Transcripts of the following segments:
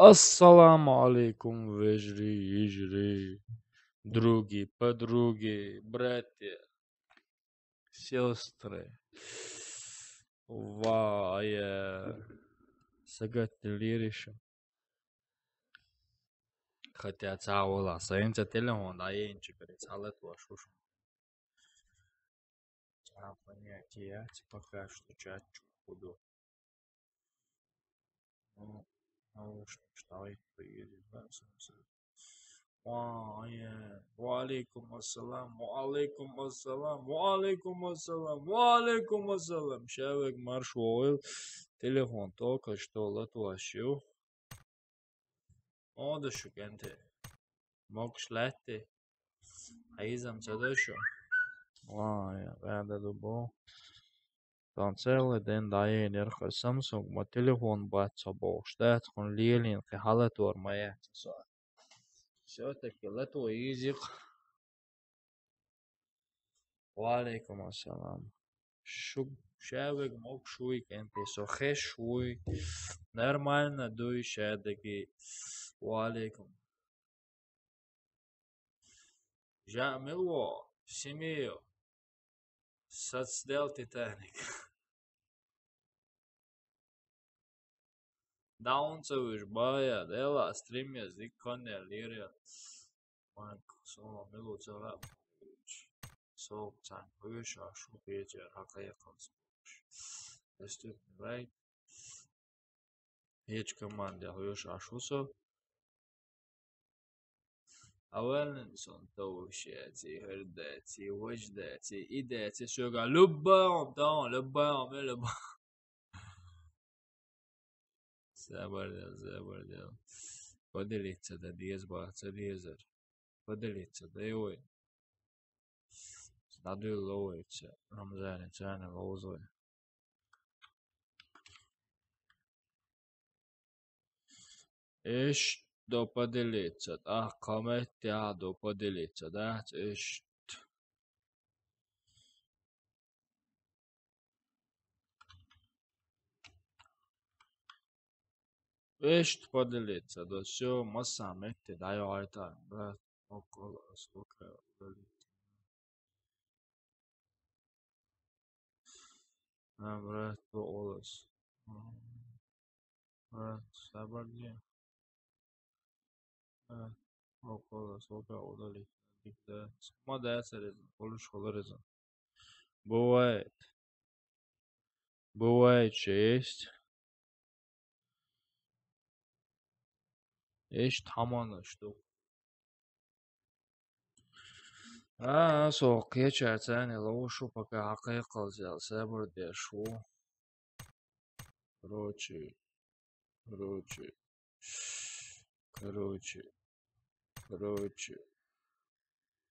Ассаламу алейкум, вежри, ижри, други, подруги, братья, сестры. Вая, сагаттелиришем. Хотя цаула, саинца телефон, да енчи перед салет вашуш. Понятия, пока что чачу буду. Ну, что их приедет, да, وعليكم السلام وعليكم السلام وعليكم السلام وعليكم السلام. Человек маршрут, телефон только что латвашил. Одышу кенте. Мог шлетти. Айзам цадышу. Вада дубо. Dan целый день даен ерхер Samsung ма телефон баца бо. Штат хон лилин халатор моя. Все-таки латва язык. وعليكم السلام. Человек мог шуй кенте, сохе шуй. Нормально дуй шадыги. Валейкум. Жамило, семью. Соцдел Титаник. Даунцевиш бая, дела, стримия, зиконя, лирия. Манк, соло, милу, цела. So, time, Huyusha, Shupeja, Hakayakos. Let's do it right. Each command, Huyusha, Shuso. Awarenson, Tosheti, Herdeti, Wajdeti, Ideti, Sugar, Lubba, down, Lubba, Melba. Zabardel. Поделиться до избавиться дезер. Поделиться да и ой. Надо ловиться. Рамзане, цены лозой. Иш до поделиться. А кометя до поделиться. Да, иш. Иш поделиться. До все масса мети даю айта. Брат, около стука. Брат, по олос. Брат, sabırlı. Около стука удали. Мода серезон. Полуш холорезон. Бывает. Бывает, что есть. Есть тамана что. Соق يجعل ثاني لو شو بقى حقيقة زي سابر دي شو короче короче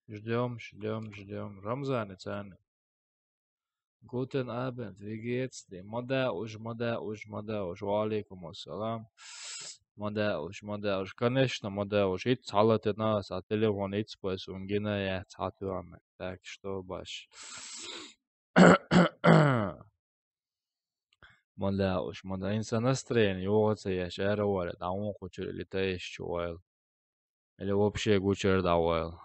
ждем Рамзан ثاني Guten Abend, wie geht's dir? Мадауш, وعليكم السلام. Мадауш, конечно, Мадауш. И цалаты нас, а телефон и спас, он гина я цатуаме. Так что баш. Мадауш, инсан настроение, йогаться я шара варят, а он хочет летаешь чуайл. Или вообще гучер давайл.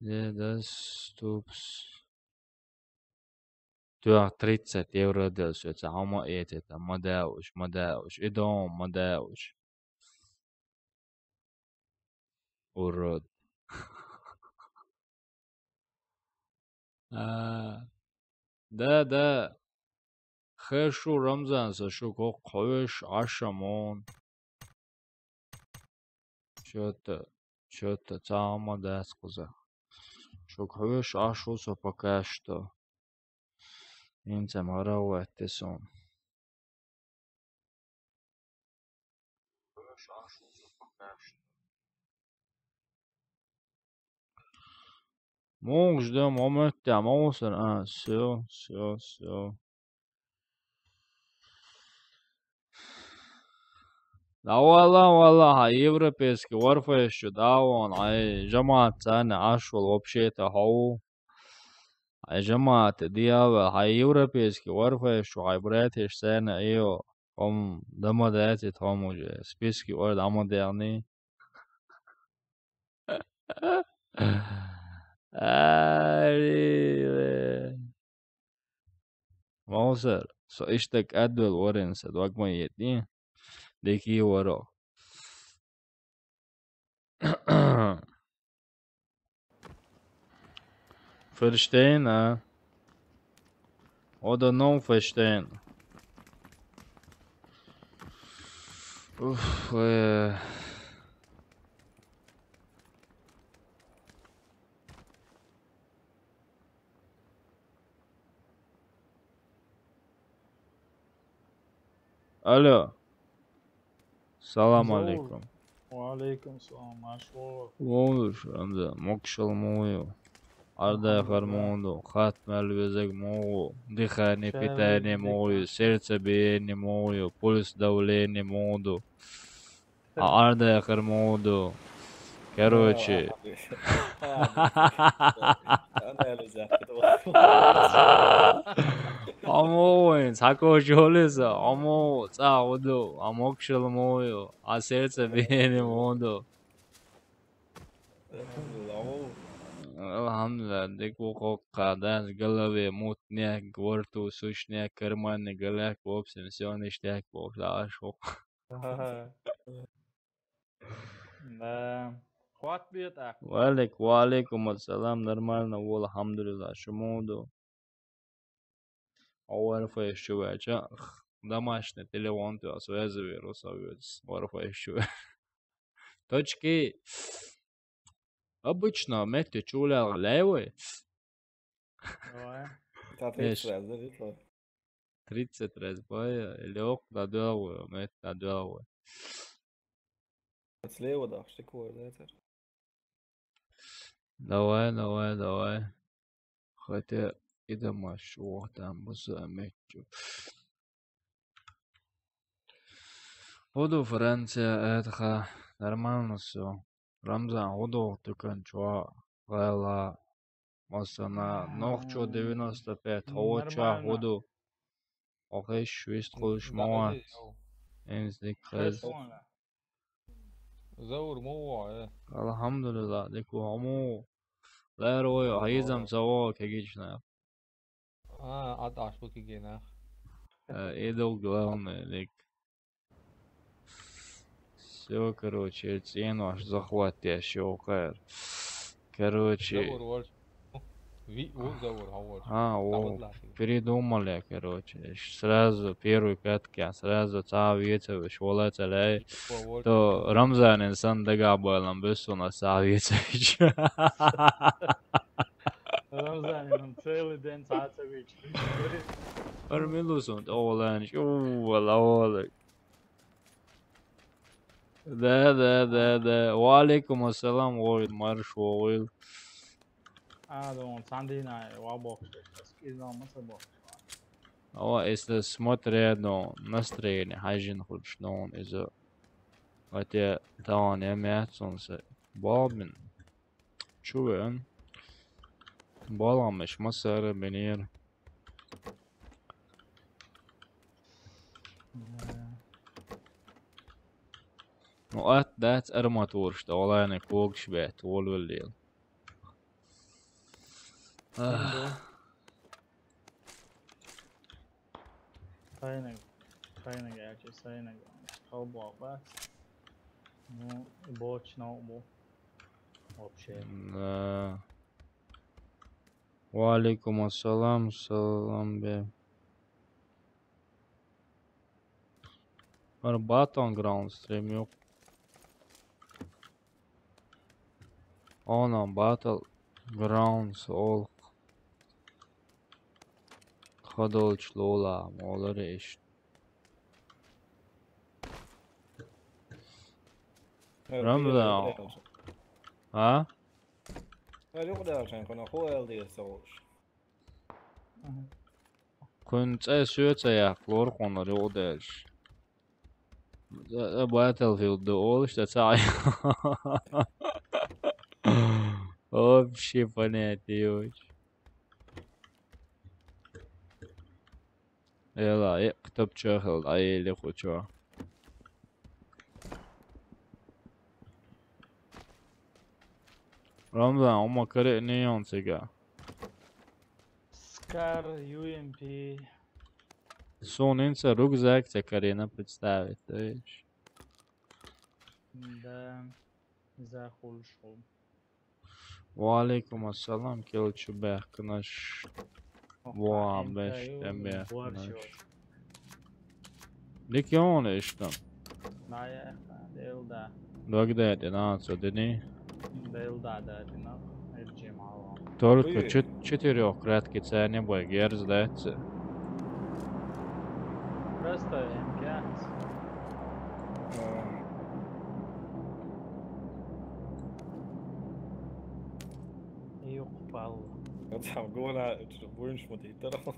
Доступс. Tu 30 € delse, ama eteta, Мадауш, идом, Мадауш. Урод. Да. Хэшу Рамзан, сашу коешь ашамон. Что-то, цама да сказа. Шо коешь ашусо пока что. Инца марава тесон. Мог ждем момент, а мосер, все. Да والله европейский ورفش داون اي جماعة ثانية عاشوا вообще-то هو اي جماعة ديابة هاي европейский ورفش وهاي بريتش ثانية ايو هم دماداتي تهموجة سبيسكي ورد عمودياني موسر så ishtek advel orense dwagma yetni deki waro verstehen oder non verstehen Uff, Alo. Salam Zor. alaikum. Waalaikum salam. Mashhur. Moğdur Hamza. Mokşal moğu. Arda farmondo. Khatmal vezek moğu. Dihani pitani moğu. Serce beyni moğu. Polis davleni moğu. Arda yakar moğu. Короче. 어머, 자꾸 졸려서, 어머, 자, 오도, 목소리 뭐요? сердце биение моndo. Alhamdulillah, деку кокадан, голове мутняк, гворту сушняк, карманы галяк, в общем, все ништяк, хорошо. Да. Хватит так. Валейкум ассалам, нормально, алхамдулилlah, шумоду. Wi-Fi еще домашний телефон tu связывай, Росавец, Wi-Fi еще. Точки. Обычно меты чулял левый. Эш. 30 раз, боя, лег на дорогу, мет на дорогу. Слева, да, штыквой, да, это. Давай. Хотя и домашний, там бузаметчу. Буду Франция, это нормально все. Рамзан, буду только чё, вела, масана, ночью 95, хавача, буду. Окей, швест хуш мова. Энзик хаз. زور مو Алхамдулилlah, деку аму. Лерой, айзам сава, кегична. عاد بوكي جينا Идол главное, дек. Все, короче, цену аж захватящий укр. Короче. زور زور Передумали, короче. Сразу первый пятки, сразу Савицевич, Волацелей. То Рамзан инсан дагабалам бессуна Савицевич. Рамзан, целый день Савицевич. Армилусун, оланч, валавалик. Да. Валейкум ассалам, Войд, марш, Войд. Дон, Сандина, Вабок. Если смотрят настроение, хажин худшнон из-за хотя там я мясонся бабин чувен баламеш масара бенер ну это арматур что олайны ког швет волвелил Sayına gerçi sayına kalbo bak. Ну, бочно бу. Вообще. Да. Валейкум ассалам, салам бе. Battleground stream yok. Ona Battlegrounds ol. Kadolçlu ola, oları eşit. Ramza. Ha? كنت سويتها لورقون ريوداش Battlefield ol işte say. Вообще понятия очень. يلا كتب شغل عيلي خوشوا رمضان أما كري نيون سيجا Scar, UMP. Сон инца рюкзак Карина представит, то есть. Да. За хулшо. وعليكم السلام كل شبه كناش وام بش دمبه كناش ليك يون اشتم Naya, Delda. بغداد انا صدني Delda da dina. Ercema. только четырех краткий цене бой герз дается Просто MK. Yok valla. Jag tar gå där ut och brunch mot hitta då.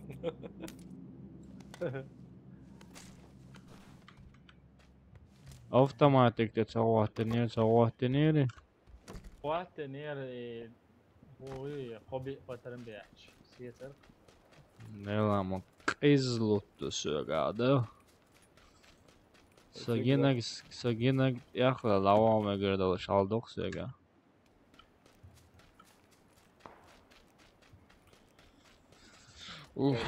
автоматик те цаваттенери وقت نير هو hobby قترن بيعش سيتر. نلام قيزلوت سوغادا سجينك ياخذ لوام غير شالدوق سوغا اوف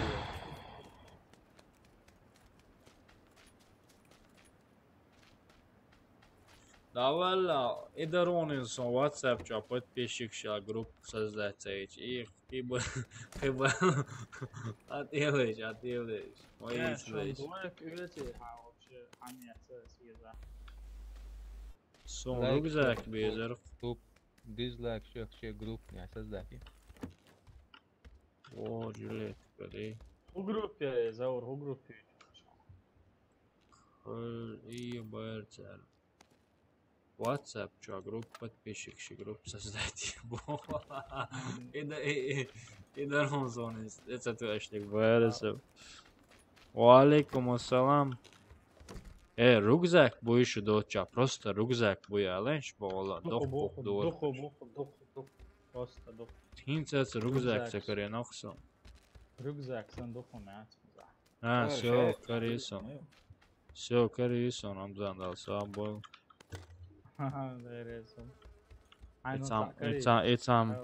Давай, идарон сон WhatsApp чё подписчик ща группу создать их хиба отделаешь мои слышь Дворик üyeti вообще аниясы сиеза. сон рюкзак безер Grup, dizlike, şey grup ya создать. о жилет кали У группе заур, у группе. и бэрцер WhatsApp чё группу подписчик ща группу создать идарон сон это точно бэрцер وعليكم السلام рюкзак bu işi doça просто рюкзак bu ya lenş bu ola Духу, doğru духу. Просто дух. Hints рюкзак Рюкзак. çeker noksa Рюкзак сан духу мят. ha все karison amzan da sağ bol Haha, veresin. etsam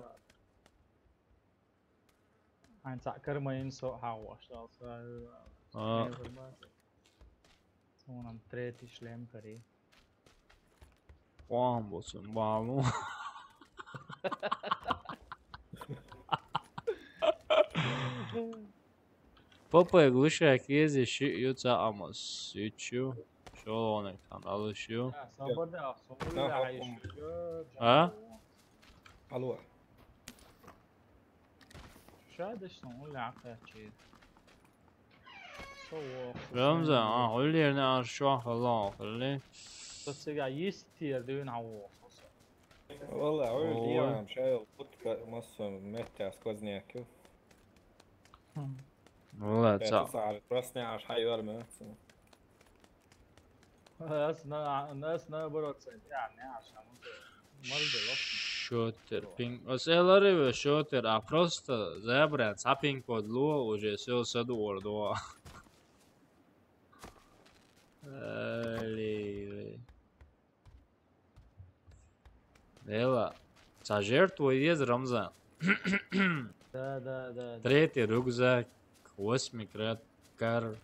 Ein Zacker mein so hawas also. Sonam treti šlem kari. Puan bolsun bağlı Papa gluşak yezi şu yuta ama sütçü şöyle kan alışıyor Ya sabırda sabırda ayış. ha Hallå. شاهد شلون عقل شيء صوف Ramza öyle yerine aşağı falan öyle بس قاعد يستير دون عوض والله عود Ой. я شايل قطة مصر متى сквозняки. Valla Это صار برسني عش حيوان ما. ناس نبرت يعني عشان مرضى لطف Шотер, пинг. Оселари шотер, а просто забрать сапинг под луа уже все садуор дуа. Дела. Сожертвуй из Рамзан. да Третий рюкзак, 8 кар.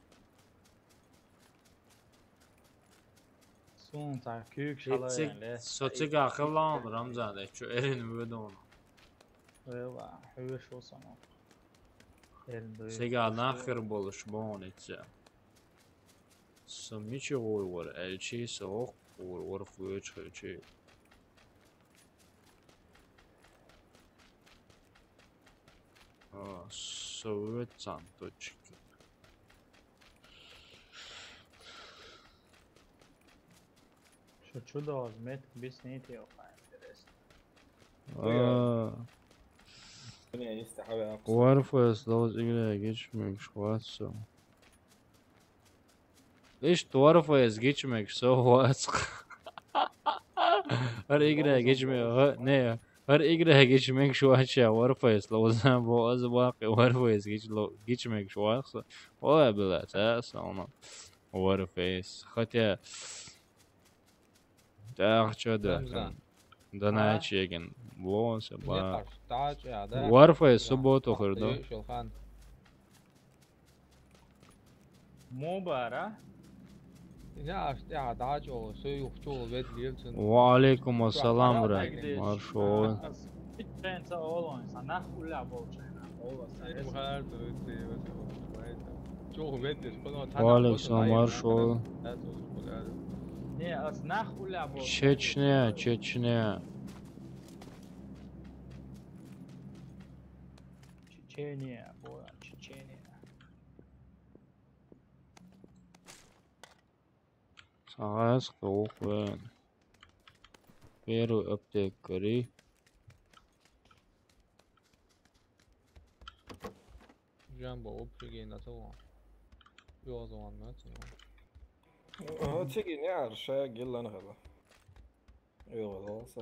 سون تاع كيك شلا يعني Социга хлам Рамзан, я чё эрин выдон. ايوا حلو شو صنع Сега нахер болуш боница. Сам ничего вор, элчи сох, вор фуч хачи. Совет санточки. شو чудо мет беснити опа интересно Ne istihabe Warfest loz играя geçmek şuatsa. Лишь Warfest geçmek so what's. Her играя geçmek ne إجره geçmek şu aşağı Warface لازم باز باقي Warface geçmek şu aşağı ولا بلا أساس أنا Warface хотя так что да Ramzan. دنا чеген بوس Ne با karşı? Daha ya da. Warface سبوت خرده Şulhan. مبارة Ya daha çok şey yok çok vedliyorsun. وعليكم السلام Şu an ورحمة مرشول Hiç pensa oğluysa nah ulla bolçayna. Bu kadar da ötüyor. Çok vedlir. وعليكم السلام مرشول Ne as nah ulla bolçayna. Чечня Чечня Çeçenya, boya Çeçenya. Сагас Кохвен Первый аптекари Jumbo opçu nasıl o? Yok o zaman ne açın? هو تيجي نعر شا قل أنا هلا أيوة خلاص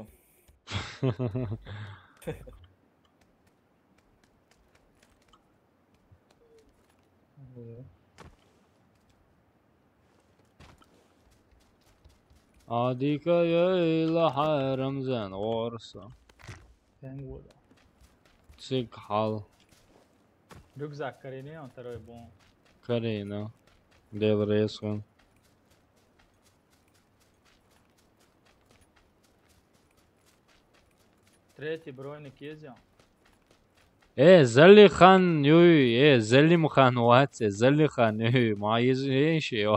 عاديك يا إله رمزان ورسا Penguda. تسيق حال Rюкзак karine on taro é bom. كارينا ديل ريسون Tretji brojnik jezio. زلي خان يوي زلي مخان واتس زلي خان يوي ما يزي شيء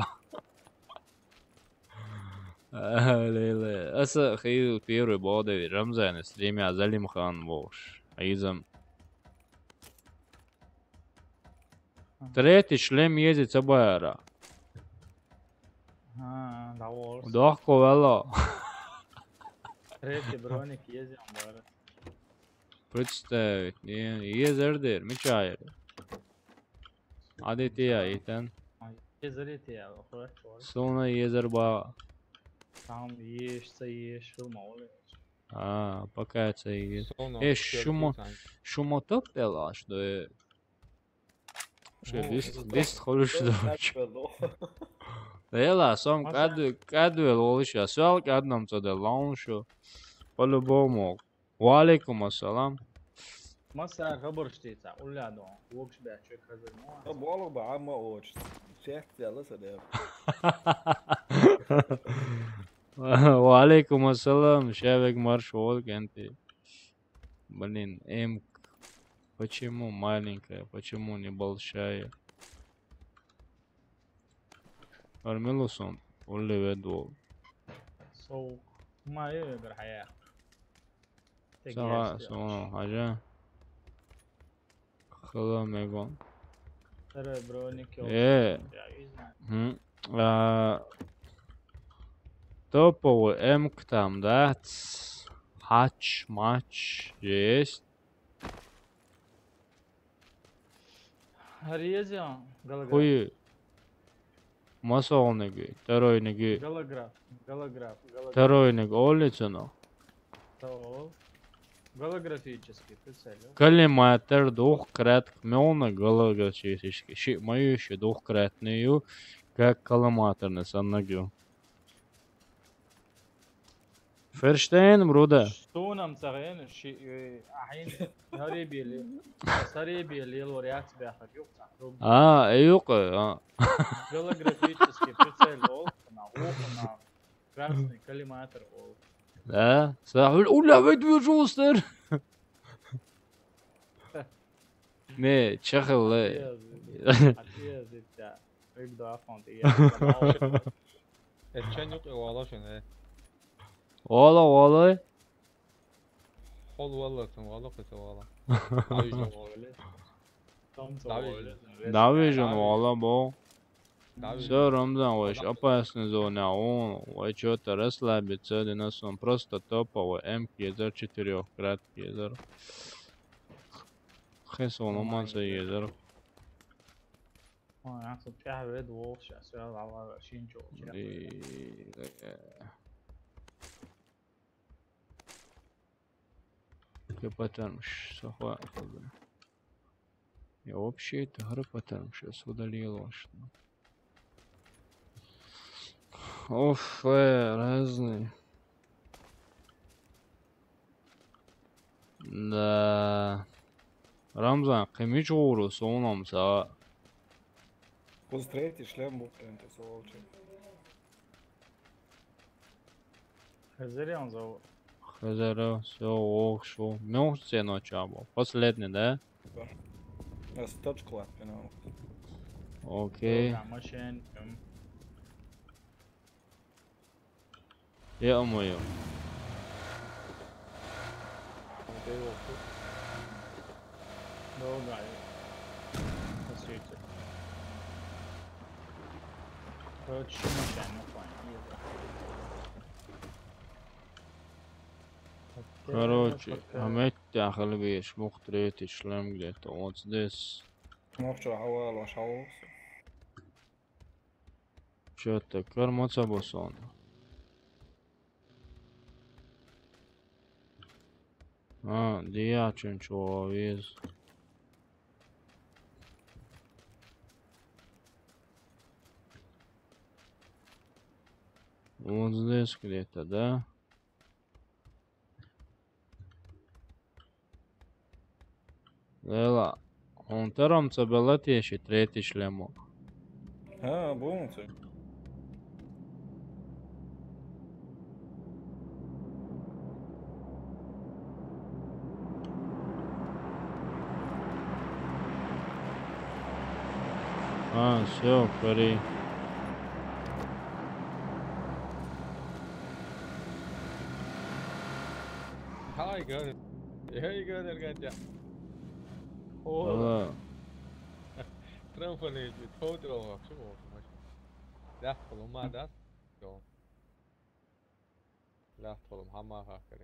لا أسا خيو بيرو بودي رمزان ستريمي زلي مخان بوش أيزم تريتي شلم يزي تبايرا Ha, da olsun. دوحكو والله Tretji brojnik jezio bara. представить не езердер мечайр عادتي ايتن Jezeriti ya, hoş hoş. سونا يزر با Tamam yiyiş olmalı. пока يز Sonra إيه شو موتوك دلا что شو ديست خلوش دوش يلا сом каду лолиша سوال кадном цода лауншо по-любому وعليكم السلام Masa خبر شتيتا ulla do. Vokš be ček hazır mı? طب والله بعمق وش شيخ جالس ده وعليكم السلام شابك маршал кенти блин почему маленькая почему не большая Армелусон Олли веду Soğuk. Ma bir hayat. سواء حاجة خلا ميغون Taro brojnik yok. إيه Ya, топовый эмк там, да? Матч есть. Резион. Galagraf. Хуй. Масолники, второйники, Galagraf. второйник, олицено. Tamam. Голографический, прицелил. Коллиматор двухкратный голографический. Мою еще двухкратную, как коллиматорный саннагю. Ферштейн, бруда. Что нам цагين الحين سريبي اللي الوريات بياخد يقطع. ايوه. Голографический прицел ол, на красный коллиматор ол. Да, صح. ولا فيديو جوستر. Не, чехал. Отъезд, да. Игда фонд. Etçen yok valla şunu. والله. Hol valla sen valla kısa valla. Давижен, والله бо. Davi. Все, Рамзан, ваш опасный зона, он, вы что-то расслабиться, да нас он просто топовый М-кизер, 4-краткий. Хесон, уманца езер. أنا أحسب فيها بيد ووش سؤال على 20 جو. Patarmış. Safa yapalım. Я вообще это гриппотарм сейчас удалила, что. Of разный. Да. Рамзан, қимич ғуру соңам са. Uz tretji шлем bu krente su ovče. Хазарян за Хазара, все, ох, шо. Мёх цено чабо. Последний, да? Es touch clap, you know. Окей. ماشين Я умою. They will put долго. Посветит. Короче, мاشين, ну понятно. Короче, همه داخل بيش مختريت اشلم قلت what's this? Mošću حوال وشعوص. شو تكر ما تبصون. دي عشان شواويز. What's this где-то, да? Lela, un taram cabela tieši treti šlemo. Bunci. Все, кори. Hi, good. Yeah, you go there, gotcha. Valla. Trampoline with total of so much. Left column, my that. Go. Left column, hammer hacker.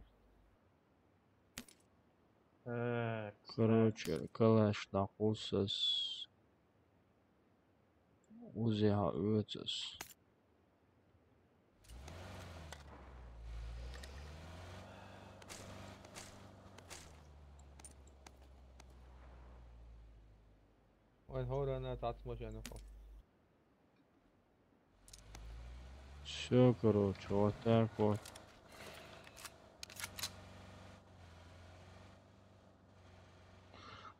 Короче, калаш нақусас. Uzea öötses. When hold on, that's much enough. Все, короче, вот так вот.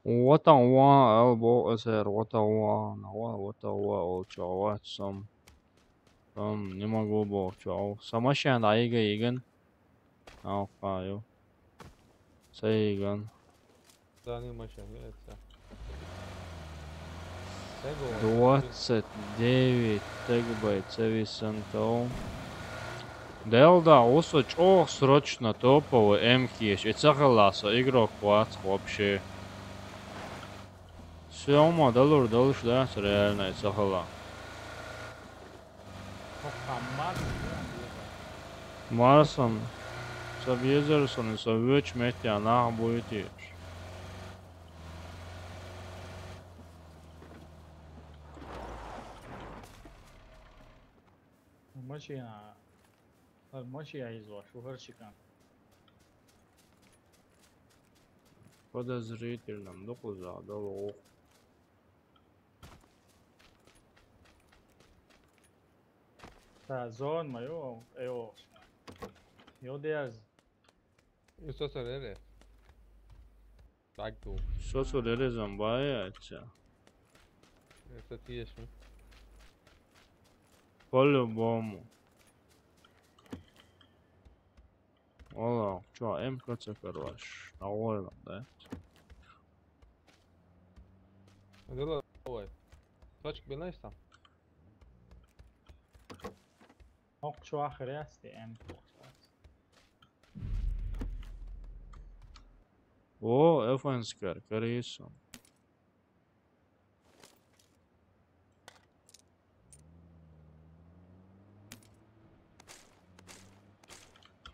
Watawa elbow eser, Watawa, Watawa, Ochoa, some. Не могу бог, чау. Самашан айга igen. Алфаю. Сейган. Данный машин, это. 29 тегбайт цевисантов. Делда усоч ох срочно топовый МКиш. И цахаласа игрок хват вообще. Все, модалур дальше, да, реально и цахала. Марсон. Sabjezerson så vöch met ja nach будет. ماشينا الماشي عايزه شو هرشكان Подозрительным, да куда, да лох. زون ما يو دياز Isso só é. Like to. Что сюда зомбаяться? Это тише. По-любому. Ола, чё, МКЦ, короче, довольно, да? Это ой. Точка белась там. شو آخر هستی ام О, Эфанскар, Корейсон.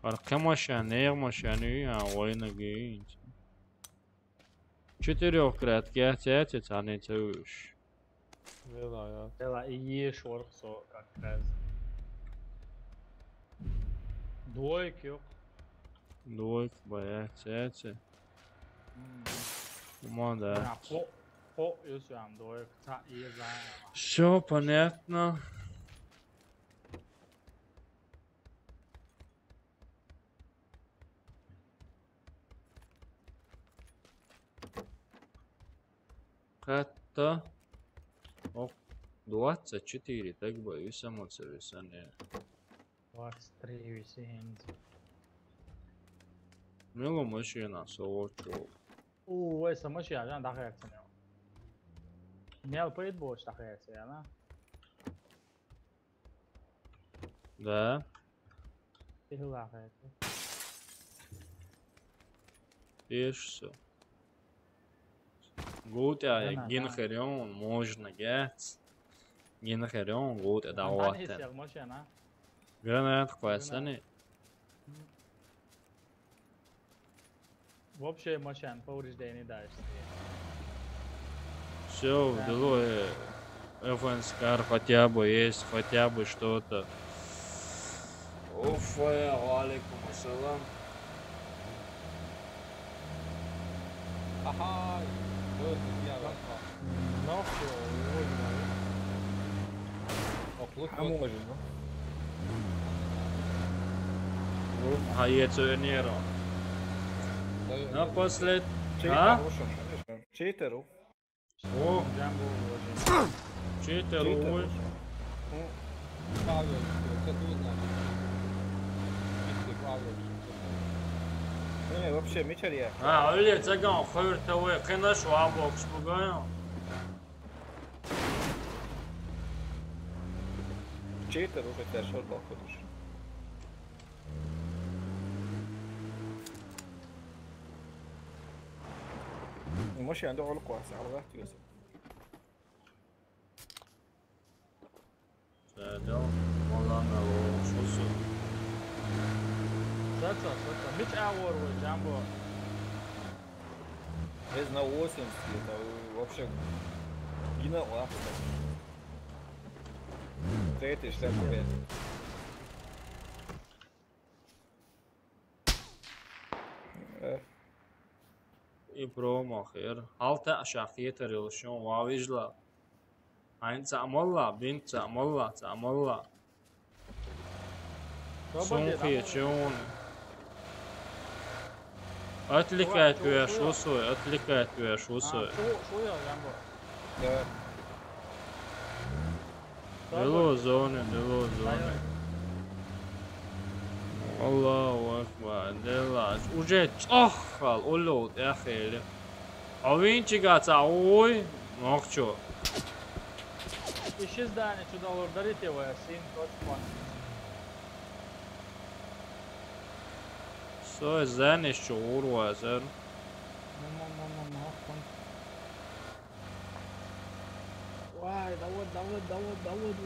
Арка машина, машина, война гейн. Четырехкратки отец, а не целуешь. Вела, يلا ايش ورقصو كاكراز دويك يو Двойка, боятся. Молодец. По юсям дой кта и за. Все понятно. Это 24, так боюсь, эмоции. 23 висенье. Мило машина, совочу. Ой, сама ща, я на реакцию. Мел поет больше так реакция, да? Да. Ты лахает. Пишется. Gut, ja, Nein, nein, Ginherion, можно jetzt. Ginherion, gut, это Dann вот. ist ja машина. Гранат, квасаны. Вообще машин повреждений дальше. Все, Да. вдало FNSCAR хотя бы есть, хотя бы что-то. Уф, алейкум ассалам. Ага, я распал. Но все, Оплот, А можно, Хайецуэнеро. Напослед... А? Читеру. О, Джамбо вложен. читеру. правил, что тут значит. Если правил, Не, вообще, мечер я. А, öyle цагаан хоёртаваа кинаш вабокс бугаяа. Читеру хотя шорбал ходишь. المشي عنده علق واسع على راحته يوسف. Sedel, molana lošusu. Саца. Which hour was Jumbo? Без на 80, это вообще гина лапка. Третий шляп 5. И промахер. Алта шахиетер илшон вавижла. Айн цамалла, бин цамалла. Сунхиечон. Отвлекает тебя шусой. Шуя Jumbo. Да. Дело зоны. Аллаху акбар. Делаш. Уже чахал. Олот яхели. Авинчига цауй. Нохчо. İşiz dane çudalor darite var sin точно. Со занешчо урвазер. Vay Davut vay Davut.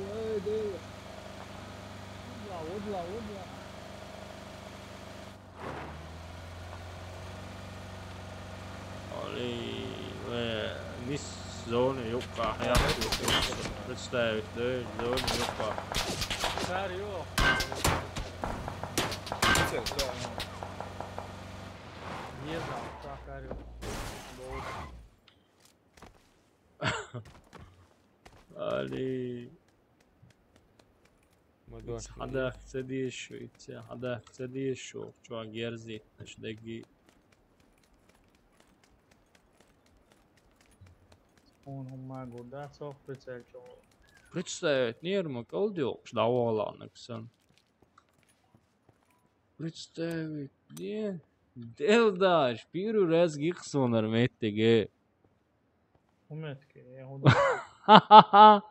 Udla. Ali, nis zone jukka hayattu. Представить, да, зоне jukka. Kar yok. Мечер, да. Niye zaten kar yok. Ali, мы дождь. hada chcediyesho, hada chcediyesho, čo gerzit, degi. Он гуда сох прицельчо. Представить, нерму колдёк, даваланыксан. Представить, не, Делдаш, первый раз гиксонар меттеге. Umetke. Ха-ха-ха.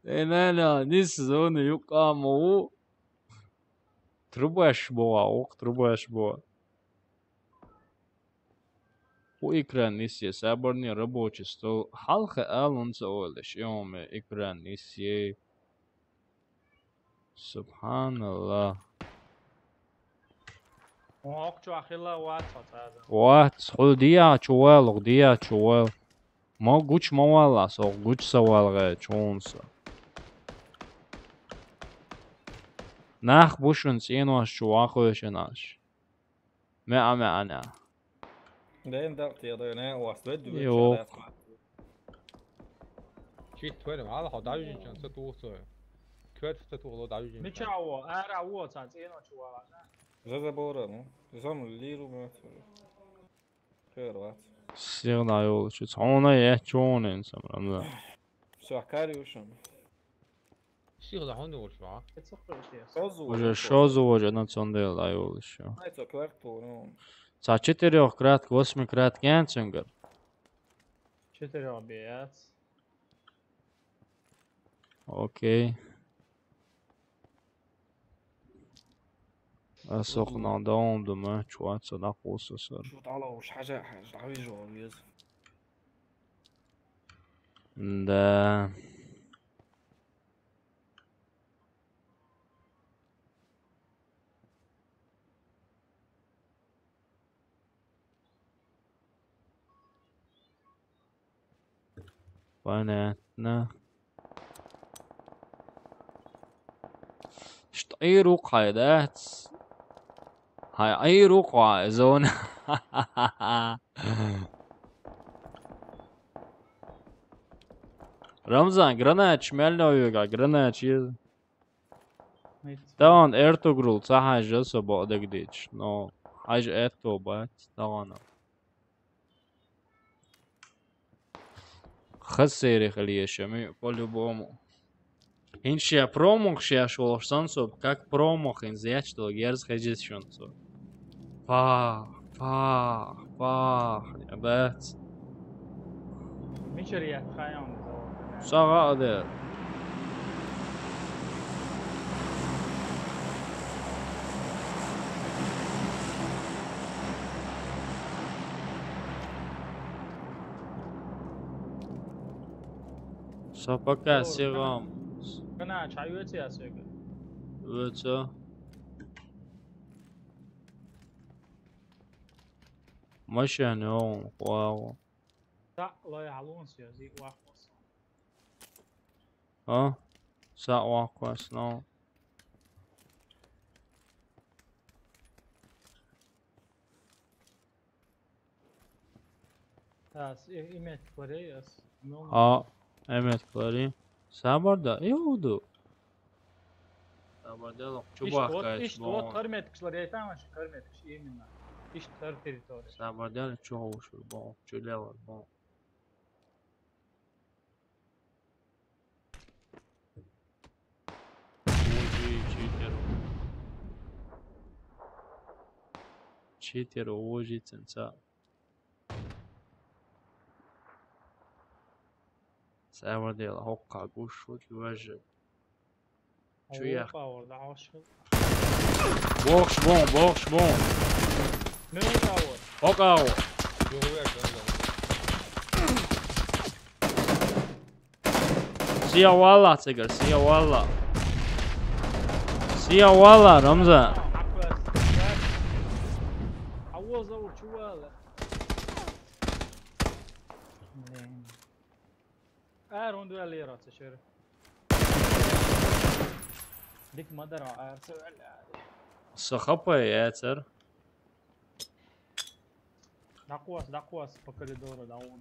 Энана, нис зоны юкаму. Трубаш боа. У экран нисье саборный рабочий стол. Халха алунца олеш, ёме экран нисье. Субханаллах. Окчо ахилла ват сатаза. What? Хул дия чуэл. Мо гуч мавалла, со гуч савалга чонса. Нах бушун цинуаш чуахуешенаш. Меа. Det är en där till det nej och så du vet Jo. det. Shit توالي معاه حط عايز كان ستو صار كويت ستو والله عايز میچاو ارا و تاز اینو چوا زاد بورا مو زام الليرو ما خير وات Signa yolcu. Ona yetçoğun insan Ramza. شو حكاري وشم الشيخ ده هون ولا شو Уже шозу уже на цондел да yolcu. هاي تو كوارتو نو Sa 4 krat 8 krat gençingar. چطوری آبیت Okej. سخنا دوم دمه چوات صدا قوس سر. شو طالع وش حاجة عويج وعويز ده понятно. Что и рука да? هاي أي رقعة زون رمزان granat شمالنا granat يز طبعا ارتوغرول صح حاجة سبا دقديش نو حاجة اتوبات طبعا خسيري خليه شمي по-любому Иншия промах шия шолошсансо как промах инзять что герз ходит шонсо Пах, бэт. میچریت خیام Sağa der. Sapaka siram. نه چایوتی هست بگه Ötse. Машина он, вау. لا لا يعلون سيازي واخوص А? Саа квас, но. هست ایمیت کاری است А, Эмет Клари. Сабарда, иуду. Сабарда, чубака. İşte o karmet kışlar yaytanmış karmet kış iyi minna. İşte tar teritori. Сабарда, чугуш, bon, чулева, bon. Читер, ожи, ценца. Сабарда, хокка, гушу, вежи. Чуя. Orada aşık. Box bon. Ne var? Hokka. Sia walla, Tigger, sia walla. Sia walla, Ramza. عوض أول شو هذا؟ هون دوال ليرة تشير. ديك ما درع سؤال عادي. Сахапа, яцер. دقواس по коридору داون.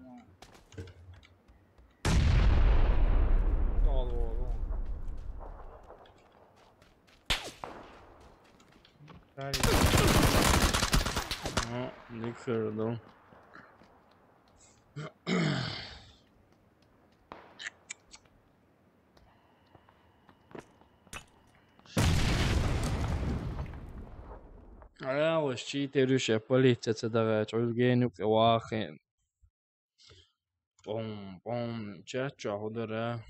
Не кырдым. А, вот читерюще полиция давай, чулгенюк вахин. Бом, чача худара.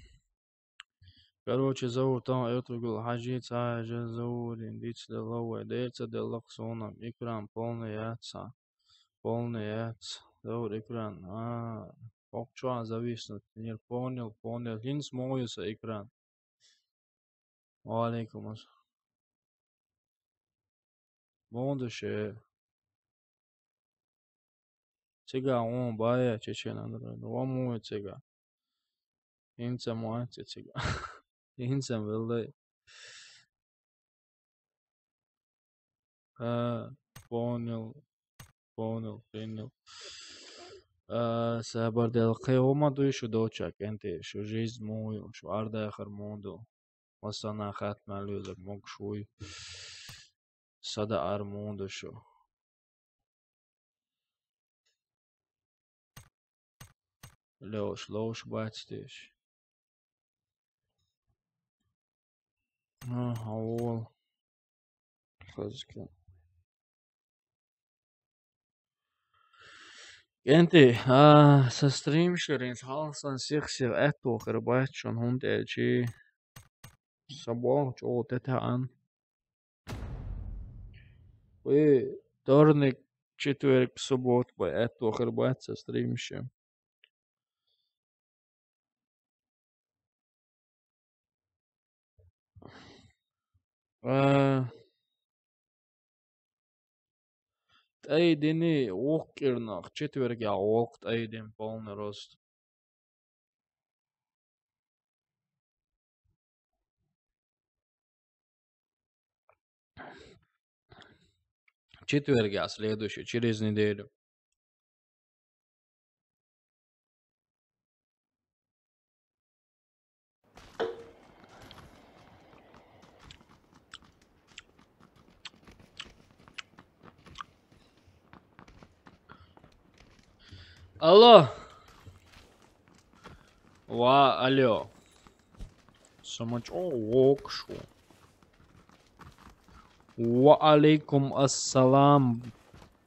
Короче, зовут там эту хажит, же зовут индийцы деловой, деца делаксона, экран полный яйца. Полный яйца. Зовут экран. Покчуа зависнут. Не понял. Хин смоется экран. Валейкум ассалам. Будущее. Цыга, он бая, чечен, Андрей. Он мой цыга. Инца мой цыга. Инца велдай. Понял. понял. Сабардел қиомаду шу дочак энти шу жизнь мою шу арда хармоду васана хатмалюзак мог шуй сада армоду шу лош бачтиш авол хазка энти со стримшерин халсан сих эту хербат шон хунд элчи sabah çoğu tetaan. Вторник, четверг, суббота, это хербаться стримище. Тайдини окернах, четверг я ок, тайдин полный рост. Четверг я следующий, через неделю. Алло. Алло. Самоч, окшу. Ва алейкум ассалам,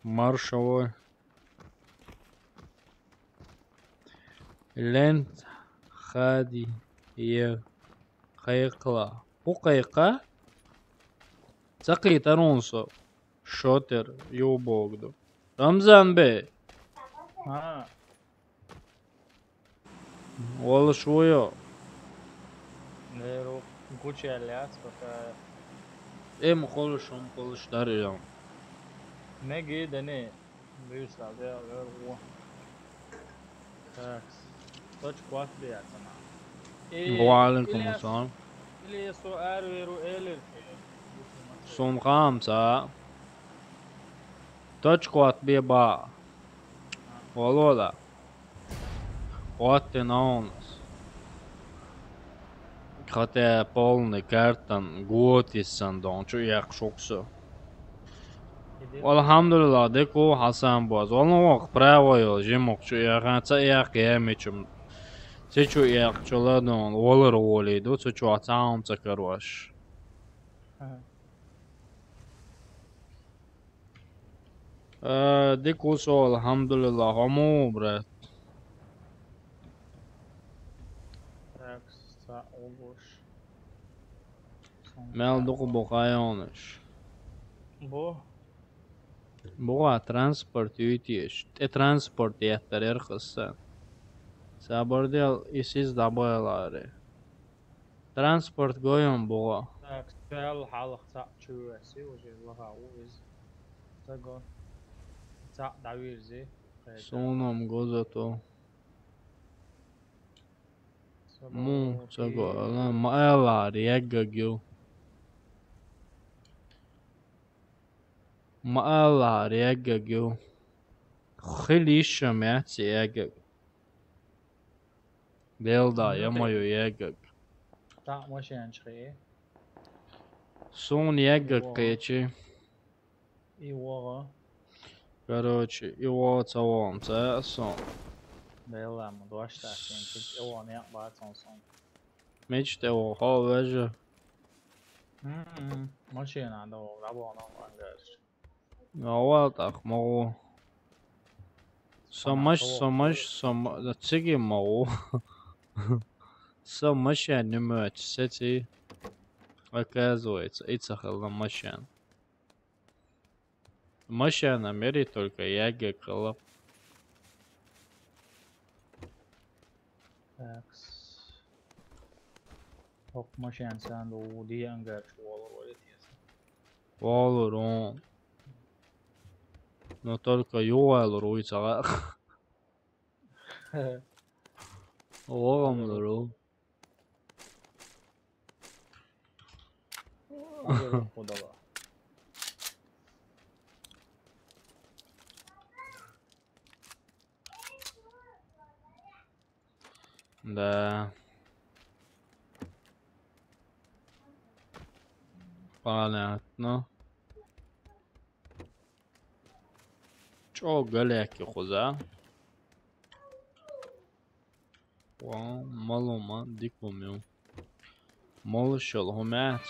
маршавой. Лент хади е қайықла. Бұл қайыққа? Сақи таронсо. Шотер юбогду. Рамзан бе. Ha. Вала шуйо. Nero Gucci alias baka Em kolуш дарыям. ne giydi ne? Büyüsler de o. Tak. Kaç kuat bir sana. Ва алейкум ассалам. İlyas o veru elir. Son қамса. Точку отбей ба. Волода. Хватит на нас. Хотя полный картон год из сандон, чё я шоксу. Алхамдулилlah, деку Хасан боз. Олног правойл, жемок чё я ганца я кемичем. Се чё я чоладон, олар олиду, се чё атаам цакарваш. Деку со алхамдулилlah, хамо брат. Tak sa olmuş. Mel doku bokayonish. Bu Boğa transport yutiyeş. Transport yetterer kıssan. Sabordel isiz dabayalari. Transport goyon boğa. tak sel halık sa çüvesi o şey laha o iz. Tago. Sa davirzi. Sonum gozato. Mu sago lan maelari yeggagyo. Maelari yeggagyo. Khili shamati yeggag. Belda yamayo yeggag. Ta maşen çıkıyor. Son yeggag kaychi. İyi var. Короче, его целом, це сон. Beyler mi? Doğaçlar. Çünkü o onu yapmaya çalışsın. Мечте о хавеже. Maşen da o rabo onu anlar. Ава так могу. Да циги могу. Машин не мать, сети. Оказывается, и цахал на машин. Машина мерит только яги калап. Tak. Yok maşen sen de o diye angar şu olur öyle diyorsun. Валурон. Но только юал руйца. Орамлору. O da var. Да. Понятно. Чё галяки хуза? Вау, малома, дикумю. Молшел хумят.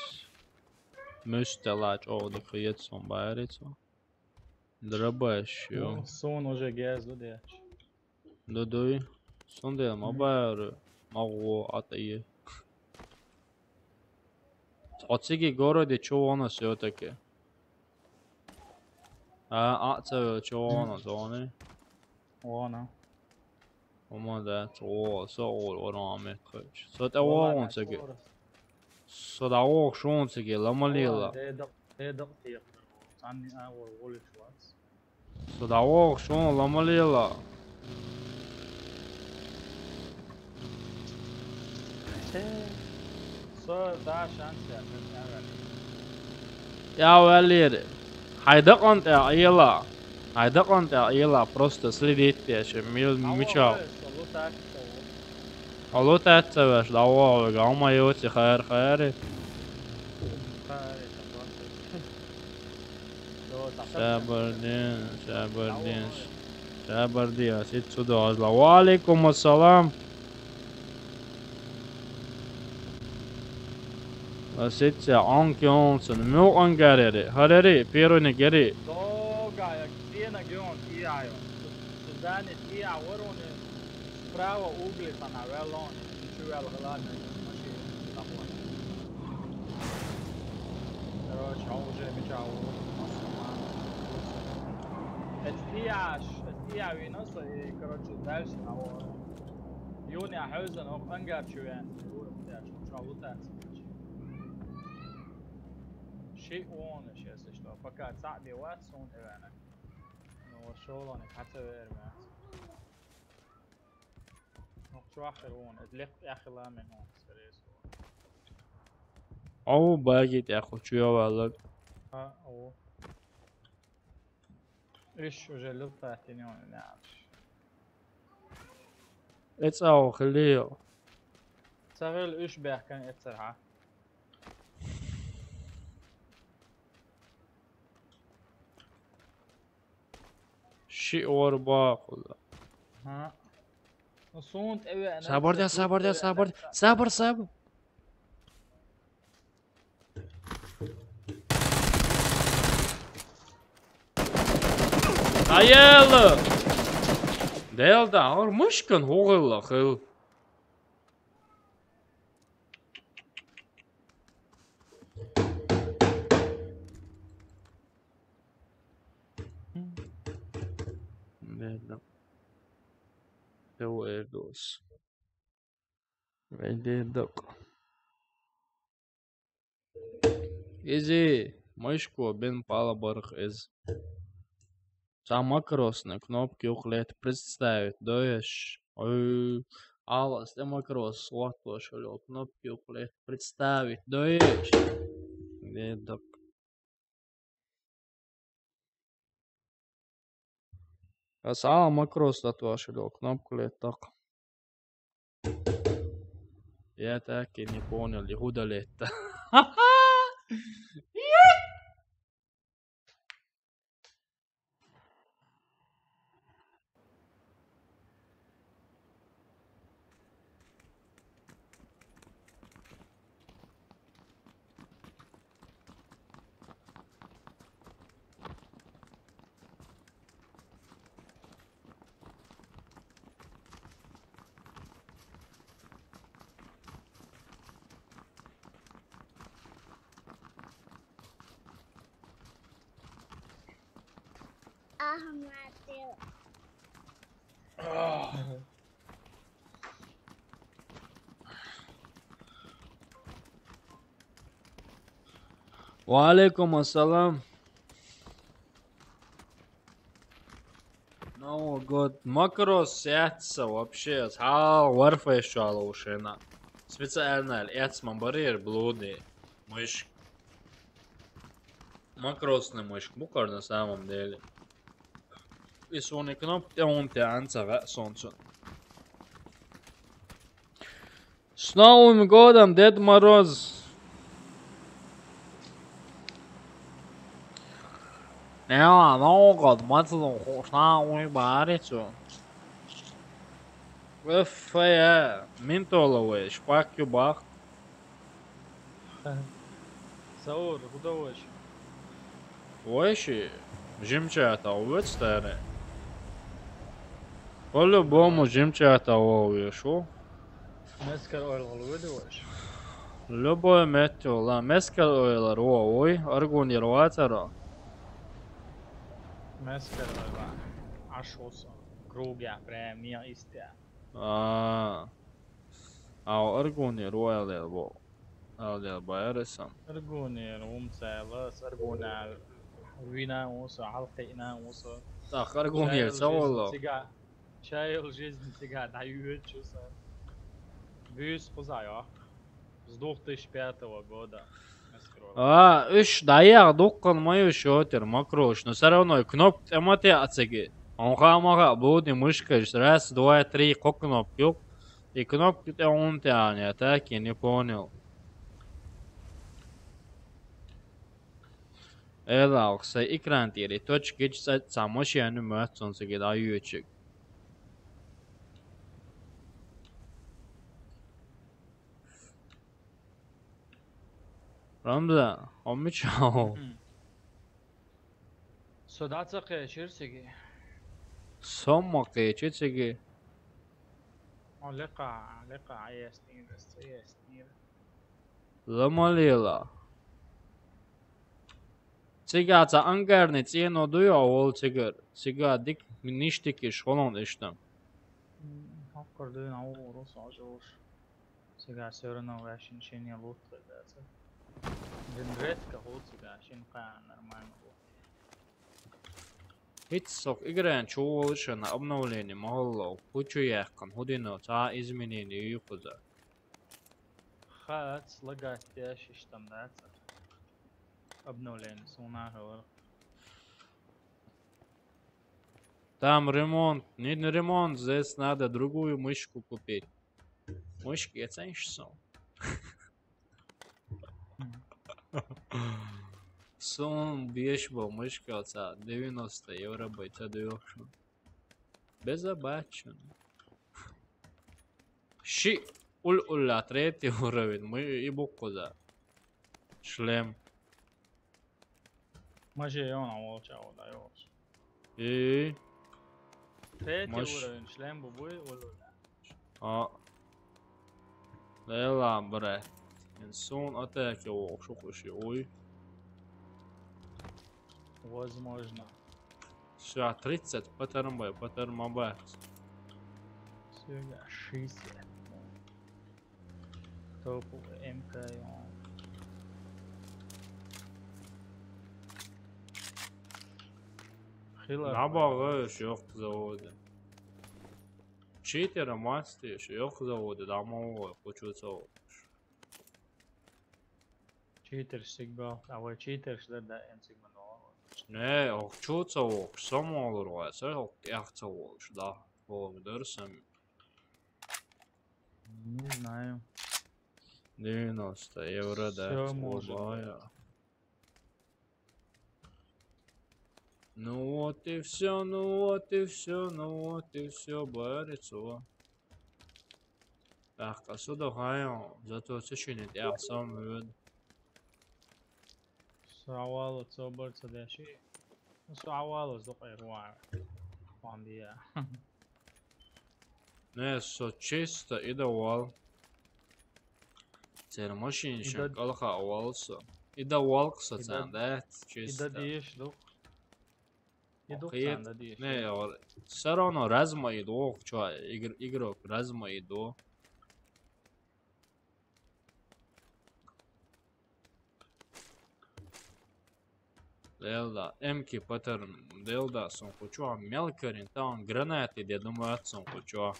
Мюстелач, о, дикуетсон байрицо. Драбашью. Сон уже газ удеч. Додой. Сондел мабайры. Магу атае. Оциги городе чё она всё-таки? Атцеве чё она зоны? وانا Oma da tro så orame kış. Så da var sig. Så da var schon sig lama lilla. ده دق يقدر عني اور ولش واتس Så da var schon lama lilla. Så där chans jag Ja välir. Hayda konta illa. Hayda konta illa просто следите, что мечал. Алло تاتسوش دعوة قوما يوتي خير خيري. Sabardin ست صداش وعليكم السلام. ست anki onsen mu angarere harere pero negere. Doga jak cijena gion tijajo. Sudani tija vorone spravo uglita na velon. Čuvel hladne maši tako. Короче, он уже мечал. التيا وينص короче дальше на вот. Юни Хаузен auch angarчуен. شيء وانا شيء استشتاق فكات صعبي واتسون إيرانك نو شغلانك حتى بإرمات نقطة آخر وان اتلقت آخر لا من هون سريس او باقي تاخد شو والله. ها او ايش وجلب تحتني وانا نعرفش اتساو خليه. تغير ايش بيه كان اتسرعه شيء وربا خذ. ها صونت اوي انا صبر يا صبر يا صبر صبر صبر. عيال ديل ده هور مشكن هو الله خل. هو ايردوس بعدين دق изи мышку бен палабарх из самокросные кнопки ухлет представить даешь алас демокрос вот пошел кнопки ухлет представить даешь где док а самокрос да пошел кнопку лет так. Я так и не понял, Иуда ли это. وعليكم السلام. Ну год макрос яца вообще варфа шала ушена. Специально яцман барьер блудный мышь. Макросный мышь букар на самом деле. И сони кнопки он тянца солнце. С Новым годом, Дед Мороз! Ja, Новый год, Мацлун, Хошнауи, Барицу. Вфя, Минтоловый, Шпакю Бах. Саур, худовоч. Войши, Жимчата, увидстаре. По-любому Жимчата увишу. Meskar oil hudovоч. Любой метео, ла мескал ойлар, ой, аргуни руатара. Meskar oil. Ашос. Krūgā, prēmija istā. Arguni ruēlielbo. Allielba eresam. Arguni, umcēlas, argunā. Vina mūsu, halqina mūsu. Так, аргуни цаволо. Šajal жизни сега даючуся. Вюс позаja. С 2005 года. Үш даяқ доққан мою шотер макрош, но все равно кнопка эмате ацеги. Он хамага буде мышкой, раз, два, три, кнопки. И кнопки он тянет, так я не понял. Эла, окса экран тири, точки читать самошяну мөтсөн sige даючик. Рамза, омичао. Содацаке чирсиги. Sommakke читсиги. Лека аяснир, аяснир. Замалила. Сега за ангарни цено дуя ол цигар. Сега дик ништики шолон иштам. Hakkardı na o sajor. Сега сёрно вашин шине лутка даца. Дендретка холцга шин ка нормально. Hitsoq играем чуулыша на обновление махаллау. Пучу яхкан худино та изменение юкуза. Хат лагастя шиштам даца. Обновление сунахор. Там ремонт. Не ремонт, здесь надо другую мышку купить. Мышки я ценишься. Сон бешбо мышка отца 90 евро бойца даёшь. Безобачен. Ши улла третий уровень. Мы и буккоза. Шлем. Маже он волчао даёшь. И Третий Маш. уровень шлем бубуй улла. Лела, брат. Сон атаки шухуши. Ой. Возможно. Все, 30 патермабайт. Сега 60. Топовый МК. Набагаш yok завода. Читера мастиш yok завода, да мало хочется. Cheater sigma. Ава cheater да эн sigma no. Ne, хочется ок, само olur var. Sen ok yaxça olur da. Olursan Не знаю. 90 евро да. Всё может Бая. Ну вот и все, ну вот и все, ну вот и все, борется. Так, а сюда хаем, зато сочинить я сам выведу. Савал цобар цадаши. Савал зохайруа. Пандия. Ne, so чисто и давал. Цер машин шен калха авалса. И давал, кстати, да, чисто. Ида диеш дух. Идух Окей. санда диеш. Не, все равно разма иду, чё, игрок разма иду. Делда, эмки паттерн, делда, сон хочу, мелкарин, там гранаты, я думаю, отцом хочу.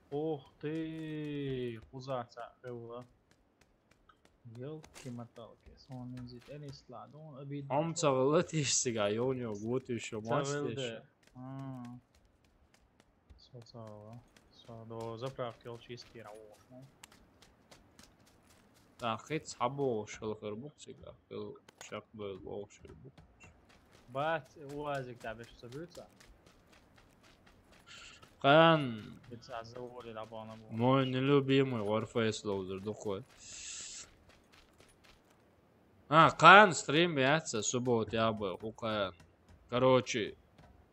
Ух ты, пузаца эула. Ёлки-моталки, сон инзит элисла, дон обид. Амца летишь сега, ёнё, год еще мастишь. Савелде. do заправки ол чистый рауш, ну. خيط حبوش الخربوق شاق بالبوش البوق بات وازك تعبش سبوتا قان بتعزور العبانة بو مو نلو بيمو غرفة يسلوزر دخول قان ستريم بيعتسا سبوت يابا وقان короче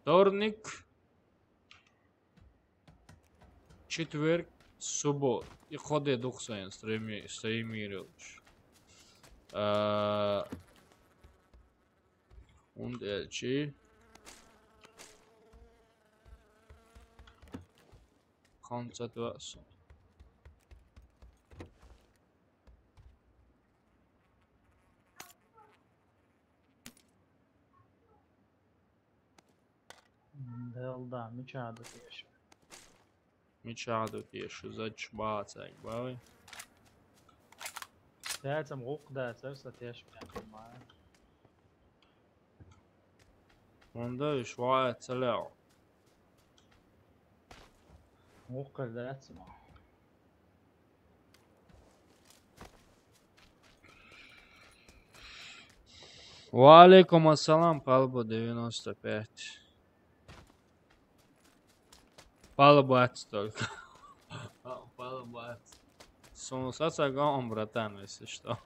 вторник четверг суббот и ходе духсайн стримируешь und elçi koncentrasyon Да, мечада еще. ميشادو تيشو زج باتك باوي تاعتم عقدة ترسى تيش بيعمل معايا. وندا شوية طلعوا عقدة تسمع. وعليكم السلام قلبو 95 полбать только полбать сунусаться гом братан если что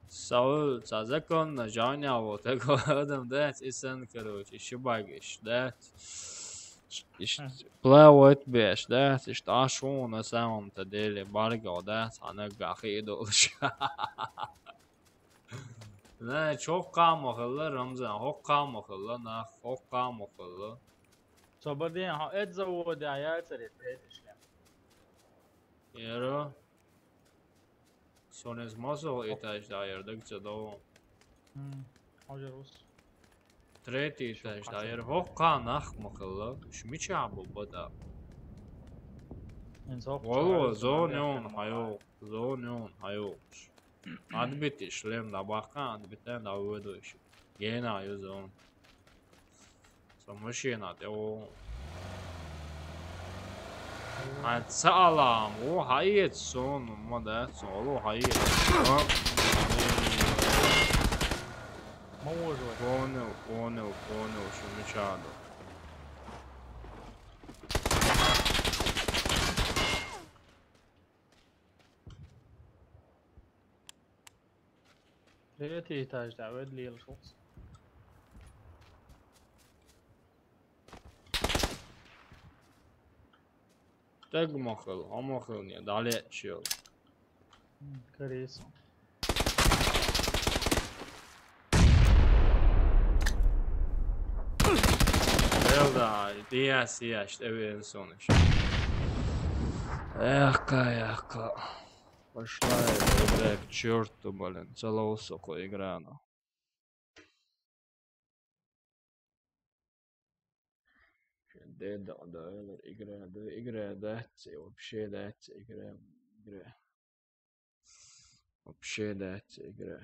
Saul zakon na žanja ovo tako adam dać i sen короче šibagiš dać плавать беш дать что шо на самом деле барго дать она гахидолш نه çok قامخلا رمزان هو قامخلا نه هو قامخلا Så بعدين ها اتزود عيال سريت ايش يعني. يرو Sonez mazo etaž dayırdıkça da o. Hocaros. Tretji etaž dayır. Hokka nakmakılla. Şmiça bu bada. Valo zonon hayok. Zonon hayok. Adbiti şlem da bakan adbiten da uvedu işi. Gena yüzon. Samışina de o. Sağlam o hayet son moda solo hayet. Понял, что мечадо. Tretji etaž David Lielšots. Так махал, а махал не, далее чел. Карисо. Да, я işte evin sonu. Яка. Пошла эта игра к черту, блин. Целоусоко игра, ну. Да, игра, вообще игра. Вообще игра.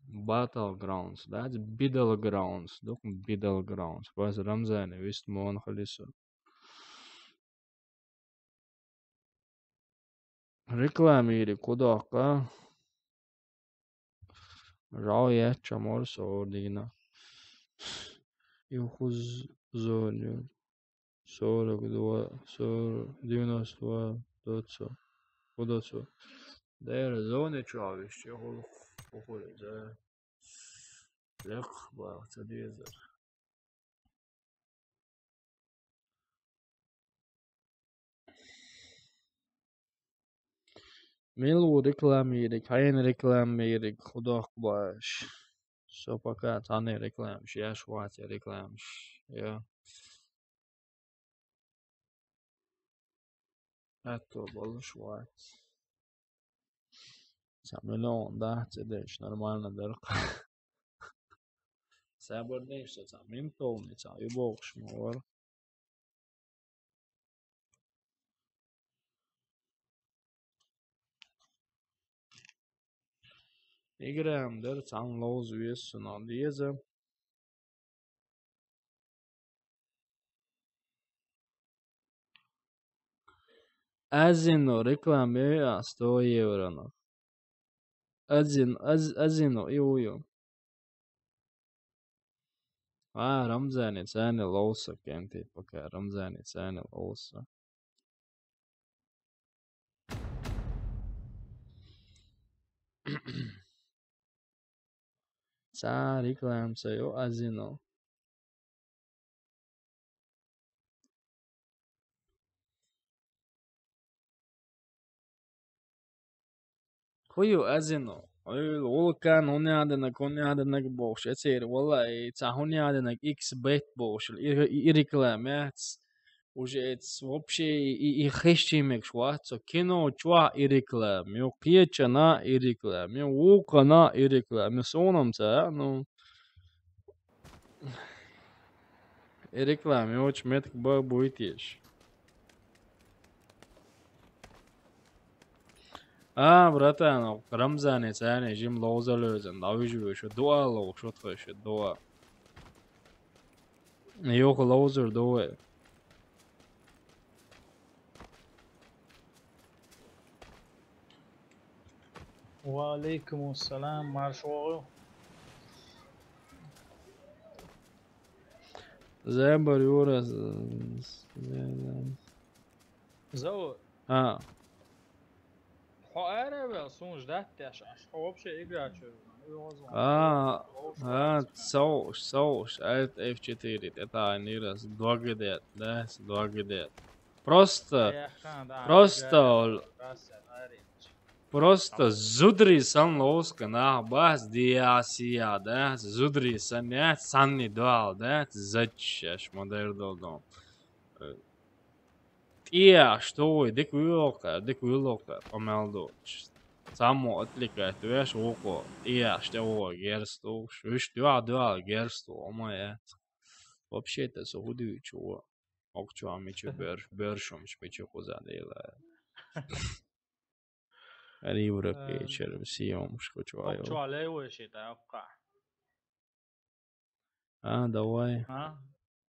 Battlegrounds, that's Battlegrounds, dokun Battlegrounds. Vairs Ramzēni, visu monu halisu. Reklāmīri kudākā. Rauja čamor sordīna. Juhuz zoņu. 92, 200. Kudāco. Dēra zoni čāvišķi, hulu. Poходит, лег, телевизор. Милу рекламирует, хайн рекламирует, худок баш. Все пока, таны рекламишь, я швати рекламишь, я. Это был швати. Миллион, да, цедеш, нормально дырка. Sabırlıysa tamam, polnica, i boksmu var. Играем, да, там лоуз весу на леза. Azino reklamēja 100 euro. Azino, jo. Ramzani cēni lausa, kentī, pakā Ramzani cēni lausa. Cā reklāmsa jo Azino. Huyu Azino. Ola kan hunjādenak būs. Ecīri, olai, cā hunjādenak X bet būs. Ir reklāmēts. Уже вообще и хещимек швацо кино чва и рекламе, ё печена и рекламе, укана и рекламе, сонамца, ну и рекламе очень метк буйтиш. Братан, Рамзане цане жим лозалözен, давижу şu dua lo, şu tfeş dua. Yok lozer dua. وعليكم السلام مرشوغو. Zebar jūras. زود حقاره sonuç dert yaşar. Вообще играть Sauš, F4, это они раз, 2 гдет, да, 2 гдет. Просто зудри сан лоска на бас диасия, да, зудри сан нет, санни дуал, да, зачешь модердодом. Тия, что, дик вилока, помелдоч. Само отвлекает, tu esi oko, ешь, tev gerstu, viņš duā gerstu, omaiet. Вообще это сугуду чего. Окчуа мечу бършом, шпечу позадела. Ривра печер, сиом, шкочуаю. Окчуа левуеши, да, опка.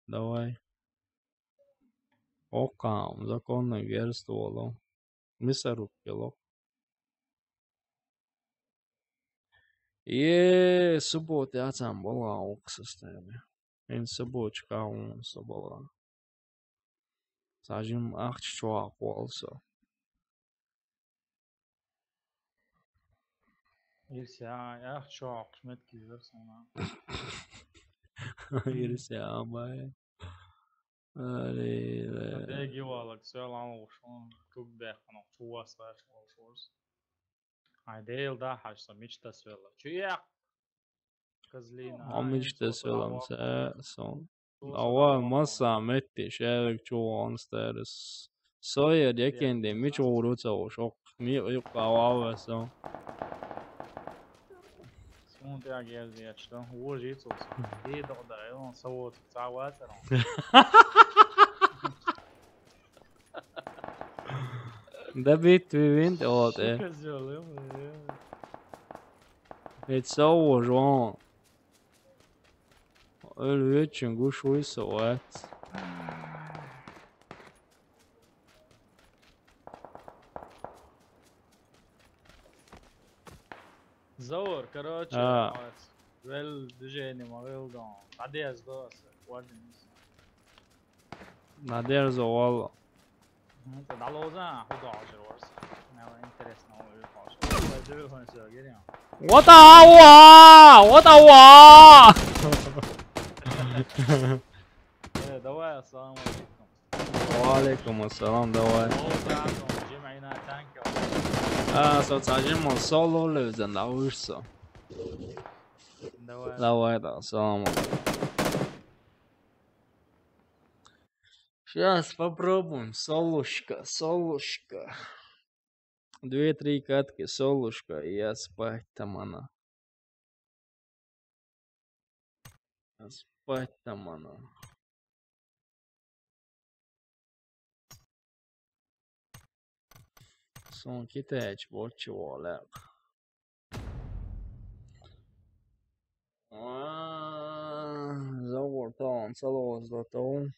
Давай. Окам, законно герстволо. Мисарук пилок. Subботы atām bolā augstsastēmi. Viens subbots kā un sabolā. Sāžim ahčuā polso. İlse ya çok kısmet gidiyor sana. İlse ama. Det är givalag sölan olsun. Tug bekana çuvas var olsun. Ay değil da haşsa miçta söyle. Çuyak. Kızlina. Miçta söylem son. Ava masa metti şerik çoğun stēris. Soja diekendi miç uğruca o şok. Mi yok ava son. Son det geldi yaşta. Uğurcit olsun. İyi de o da yon savut savat eran. Det bytte vi inte åt det. Ett sauerrån. Öl için kuş uysa o et. Zor, короче. Vel движение могил дом. Надеюсь, да, Надежда вала. Это далоза, худо ажрос. Мне интересно, What a давай, ассаламу алейкум. Валейкум ассалам, давай. Сацажим он соло лезен на урсо. Давай, да, ассаламу алейкум. Сейчас попробуем. Солушка. 2-3 катки солушка, и я спать там она. Son kitēč boču olēk. زور طبعا صلوات ذاته.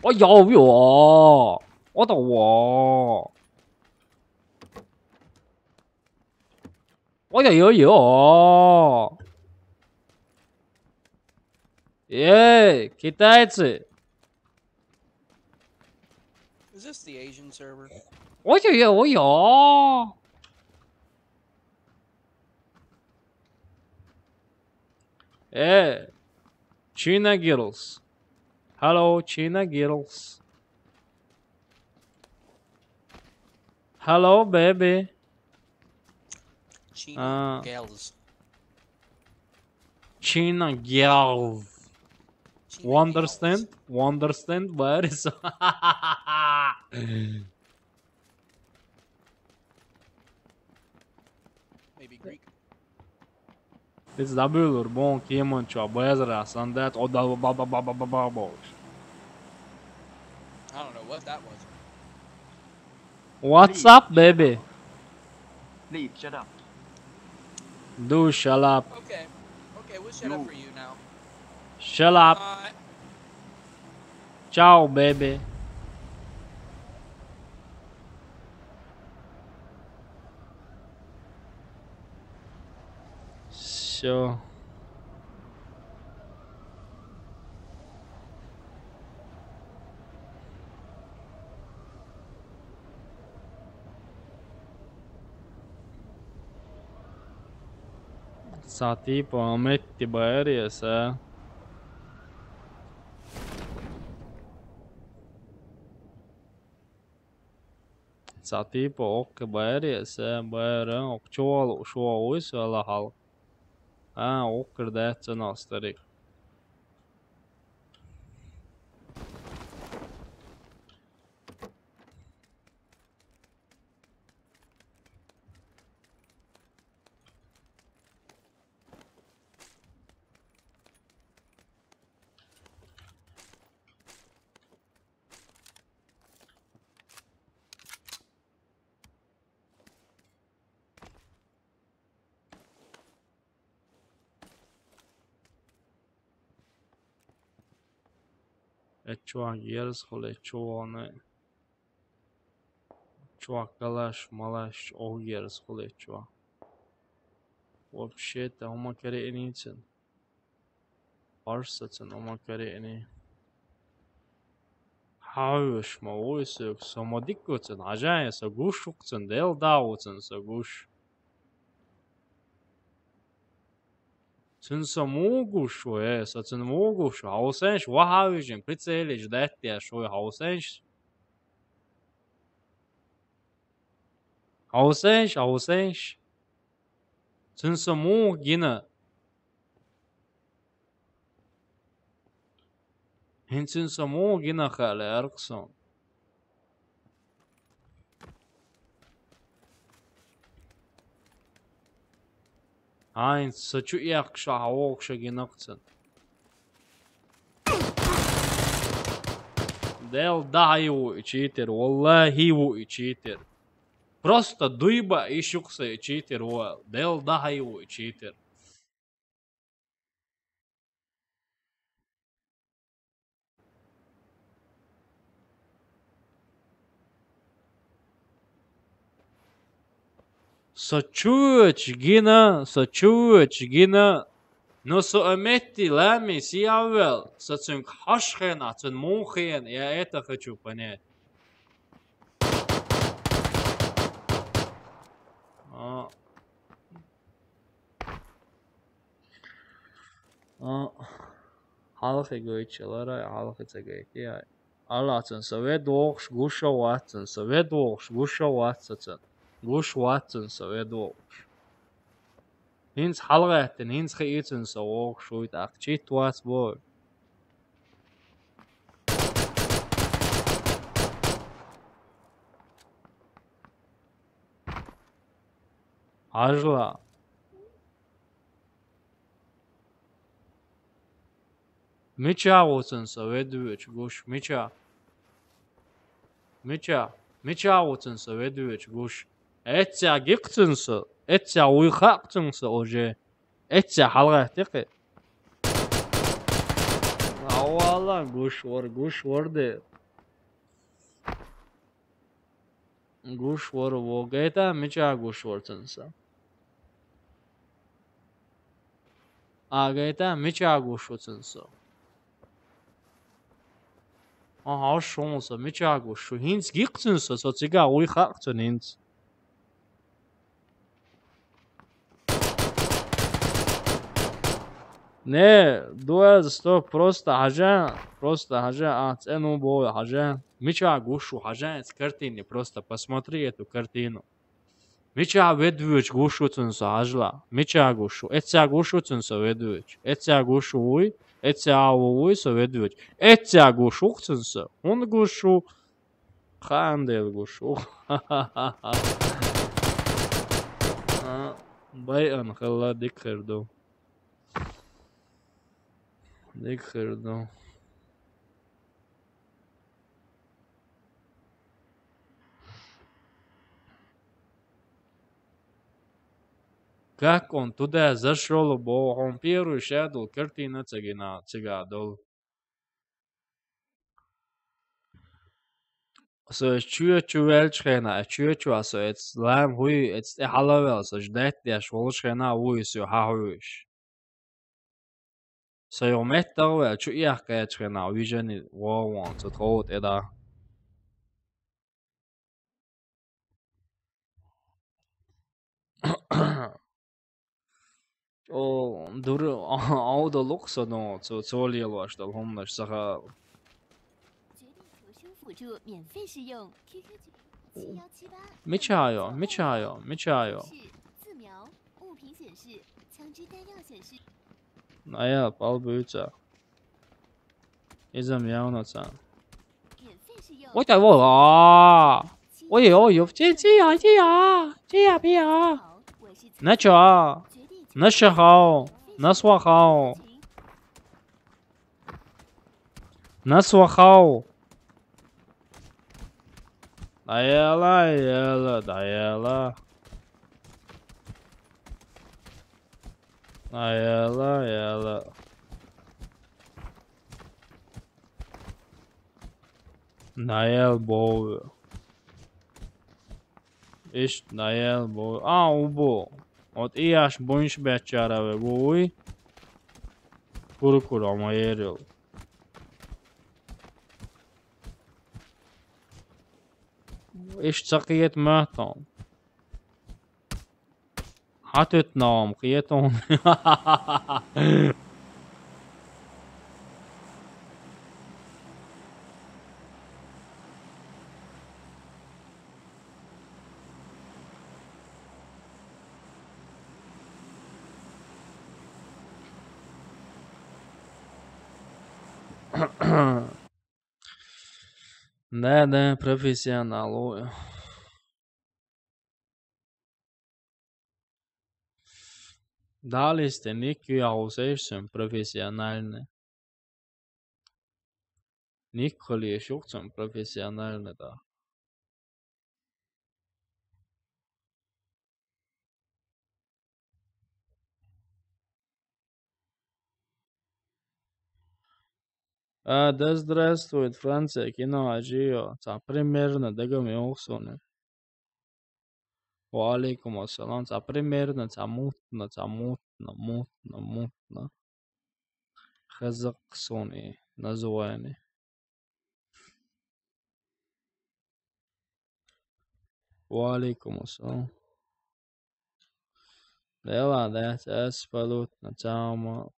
我有哟，我的我，我有，耶，给袋子， Is this the Asian server? 我有，哎，China girls。Hello, China girls. Hello, baby. China gals. China girls. China Understand? Understand? Where is? Maybe Greek. It's double bon Kiemon Chua Bezra Sandat or Baba. I don't know what that was. What's up, baby? Leave, shut up. Do shut up. Okay. Okay, we'll shut up for you now. Shut up. Ciao, baby. So. Sa tipo metti băieries, Sa tipo ok băieries, băieră, ok čolu šo uisvela hal. Ok dēca nostari. Чувак, ерзхуле, чуване. Чувак, калаш, малаш, о ерзхуле, чувак. Вообще-то, ума кереницин. Арсацин, ума керени. Hauš, ma uisuk, sama dikutsin, ažēja sa gušukcin, del daudzin sa guš. Cin sa mūgušu, sa cin mūgušu, hausenš, vahaužin, pricēliš, dettie šoja hausenš. Hausenš. Cin sa mūgina. Cin sa mūgina khale arkson. Hain, sa çu yakşa havokşa ginakcin. Del da его читер, wallahi его читер. Просто дуйба и шукса читер, del da его читер. Saçuç gina. No så ametti lami siavel, saçun haşken atun monchen, ya это хочу понять. Halkı göçeler, halkı tegeki ya. Allah'ın sevet doğuş, guşa vatsın, sevet doğuş, guşa vatsın. Guş vatsın, sevet doğuş. Hins halqatın, hins xeyitsin soğuk şuyt akçit vats boy. Ajla. Мича Уотсонса ведуч гуш Мича. Мича Уотсонса ведуч гуш. Этся гикцинса. Этся уйхакцинса уже. Этся халгатык. Авала гуш ворде. Гуш вор вогета Мича гуш ворцинса. Агета Мича гуш ворцинса. Aha, chance, Mича гуш. Хинц гикцинса, so цига уйхакцин хинц. Не, дуэз стоп, просто хажа, цену бой, хажа. Мича гушу, хажа, с картины, просто посмотри эту картину. Мича ведуч гушу цунса, ажла. Мича гушу, эця гушу цунса ведуч. Эця гушу уй, эця уй, со ведуч. Эця гушу цунса, он гушу, хандел гушу. Байан хала дикхерду. Дикхерду. Как он туда зашел, бо он первый шедл, картина цигадол. So es chuel schena, so it's lam hui, it's halavel, so jdet der schwol schena hui so hahuish. So yo metta wel chu ja ka schena, vision wo want so tot eda. O dur au da luxo no, so liel was da homna saga. 辅助免费试用 QQ Michayo. 自瞄物品显示，枪支弹药显示。Naja, palbüca. Izam jaunaca. 免费试用。我在我啊！我有，这呀，别啊！那叫啊，那是好，那说好，那说好。来了，Nael boy. İş Nael boy. Bu. Ot iyaş boyunç beçara ve boy. Kuru ama yeril. İş çakiyet mahtam. Hatet nam kiyeton. Да, профессионал. Дали сте никакви аусешен профессиональne. Николи е шукцен профессиональne, да. Да здравствует Франция, кино Аджио. Ца примерно дагами оксоне. Валейкум ассалам. Ца примерно, ца мутно. Хазак сони называемый. Валейкум ассалам. Дела, да, абсолютно цама.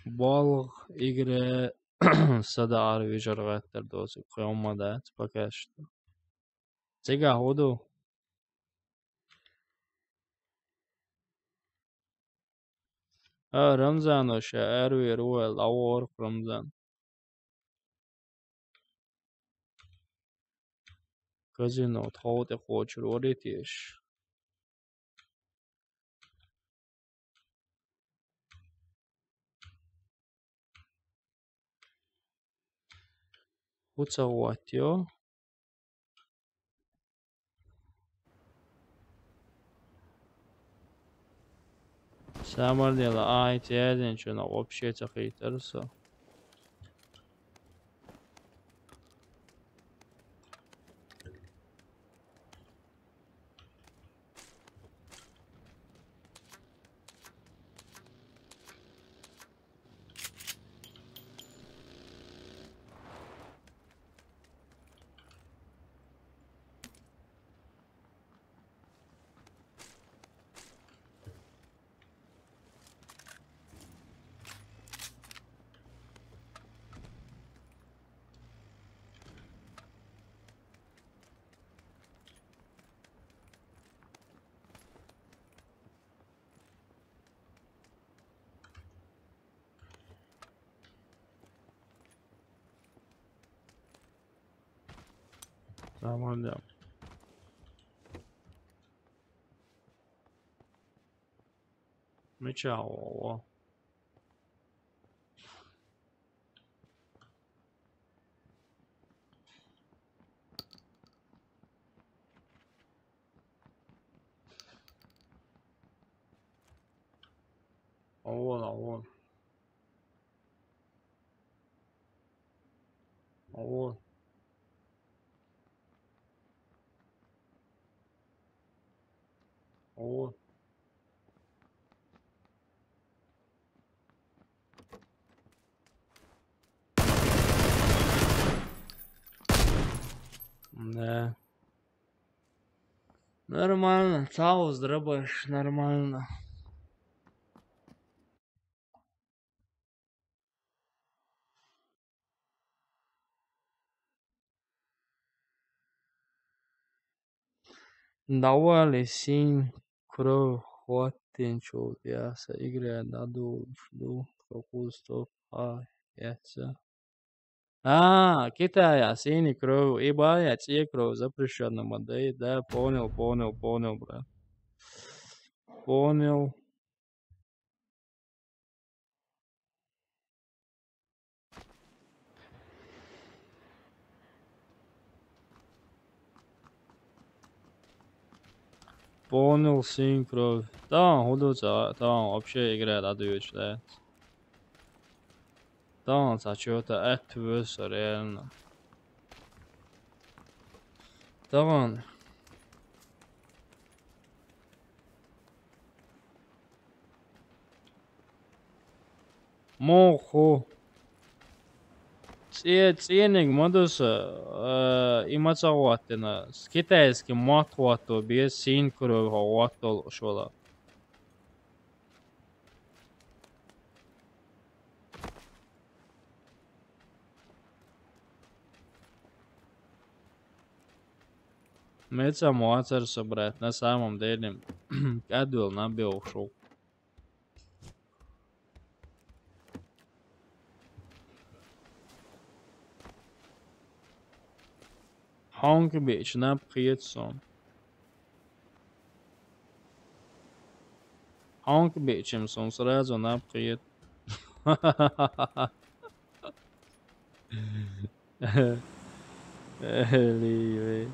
Балг игре sada arvi жаргаттар досы кыямада покашты. Сега ходу. Рамзан оша арви руэл авор Рамзан. Казино тхоте хочур оритиш. Уцеловать ее. Самое дело, эти один, что на вообще хейтерса. Самое дело. Мечао. Вот. Вот. Вот. Да. Нормально. Цаус дробаш. Нормально. Давали 7 кровь. Хватит, что я играю на жду. Какую стоп. Яйца. Китая, синий кровь. Ибо я те кровь запрещенная модель. Да, понял, брат. Понял. Понял, синий кровь. Да, худоца, да, вообще играет отдаёшь, да. Да, за что-то это реально. Да, моху. Ценник модуса имацаваттина. С китайским матватто без синий кровь хаваттол шола. Меца муацер собрать на самом деле. Кадвил набил шоу. Hangi bitch напьется. Hangi bitch'im son сразу напьет. Ливей.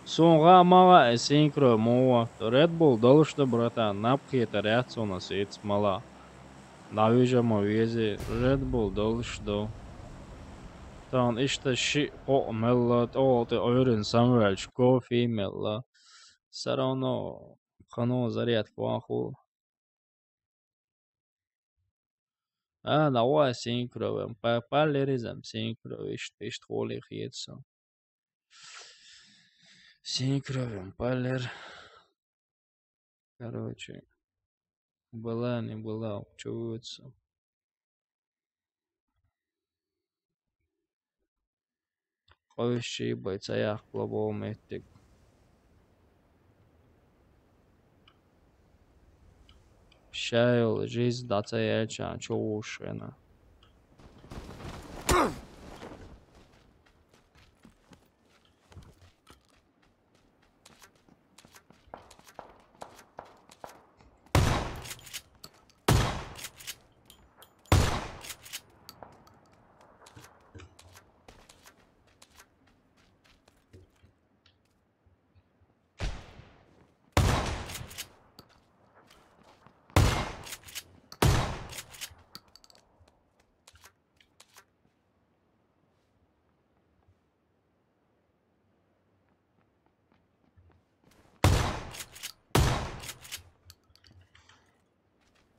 Сонға мала синкро мова. Red Bull долшта братан. Напхета реакциона сеть мала. Навижа мовезе. Red Bull долшта. Тан ишта ши по мелла. О, ты ойрен самвелч. Кофе мелла. Сарано. Хано зарядку аху. Давай синкро. Палеризм синкро. Ишт холи хиетса. Синкро. Палер. Короче. Была, не была, чувствуется. Повыщи, бойцаях, глобал метик. Шайл, жизнь дацаяча, чоушена.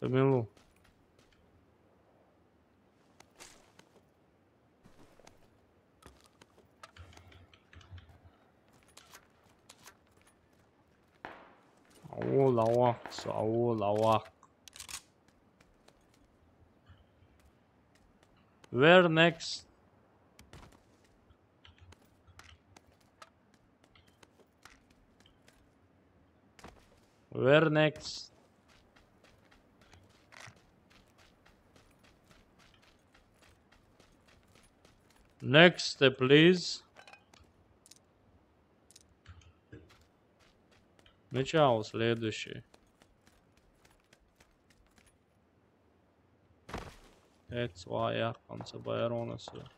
Помилу. Ау лавак. Where next? Where next? Next, please. Начало следующий. Это своя конца Байронаса.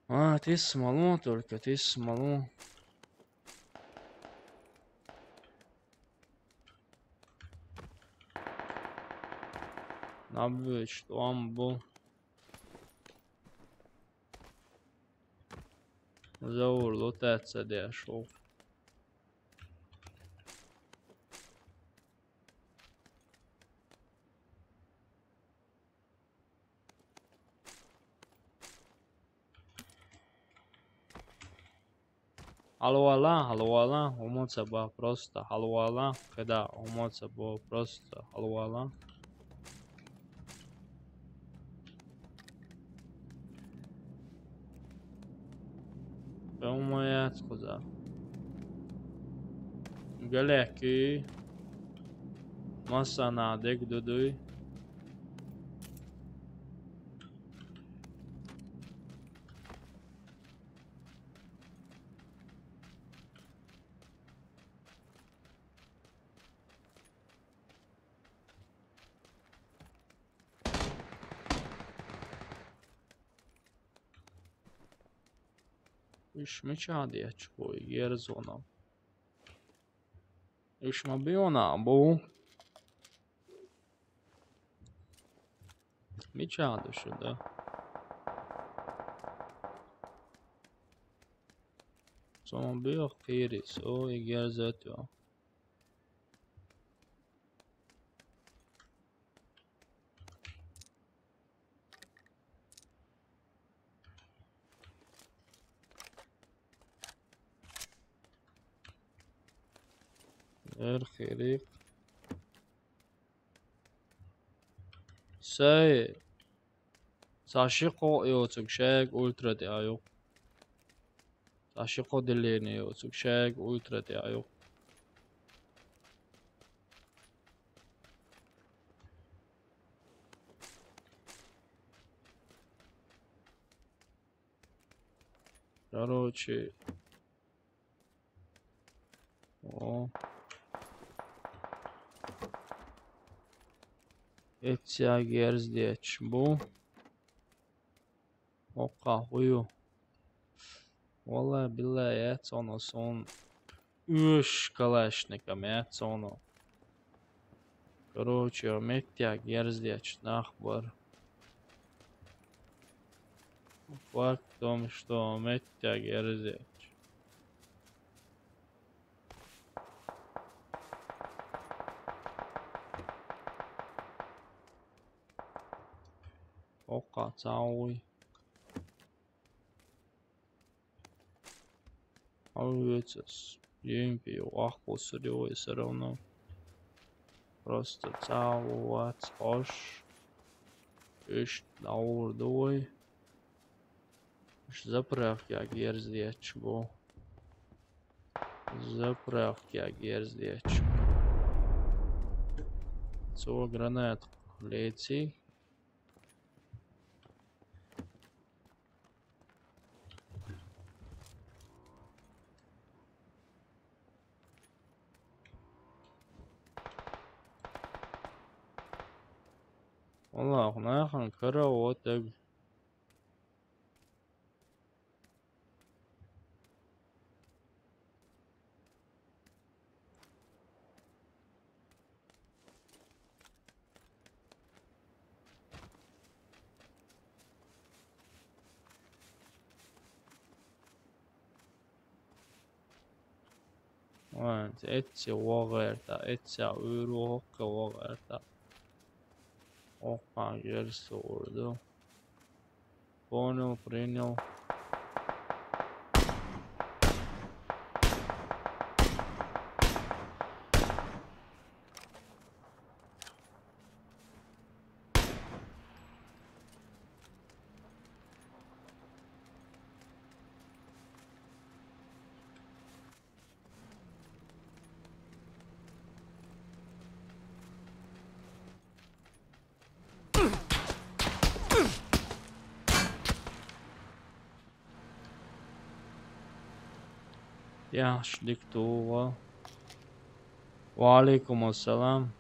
А, ты смолу только, ты смолу. Набить, что он был. Заур, тецедия шел. Халуала, умоца была просто. Халуала, когда умоца была просто. Халуала. Умоя, сказал. Галеки. Масана, дек дудуй. Iş mi çağdiye çıkıyor yer zona? İş mi bir ona bu? Mi çağdı şurada? Sonra bir yok kiris o yer zatıyor. Erkerik. Say. Sashiko yotsuk shag ultra de ayo. Sashiko delene yotsuk shag ultra de ayo. Короче. О. Etya gerzdeç bu. Oka huyu. Vallahi billahi et onu son 3 калашником et onu. Короче, Метя герздеч нахбар. Факт в том, что Метя герздеч. Oka цауй. Алвецес. Емпи, ахпо сырьевой все равно. Просто całować oś. Iść na urdoj. Zapravki jak jeździeć, bo. Zapravki jak jeździeć. Co granat leci. والله هناك كرة وتق وانت اتسي وغيرتا اتسي اورو هكا وغيرتا وقع جرس وردو بونو برينو ياش دكتورة وعليكم السلام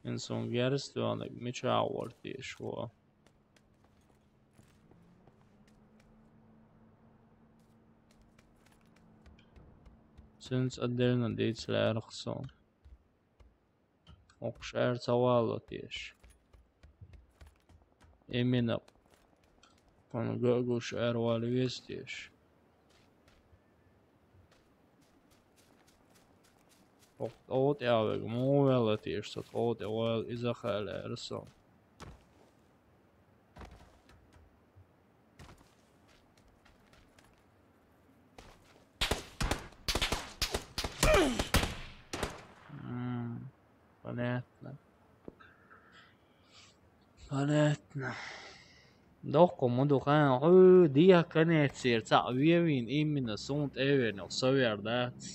انسان گرست وانك مش عورتي شو سنس أدرنا ديت لأرخصان وقشار توالتيش إمينا كان جوجو شعر والويستيش وقت أوت يعوج مو والتيش تتوت وال إذا خال أرسان بناتنا بناتنا دوكو مدو كان دي كانت سير تعويرين إيه من الصوت إيرين وصوير دات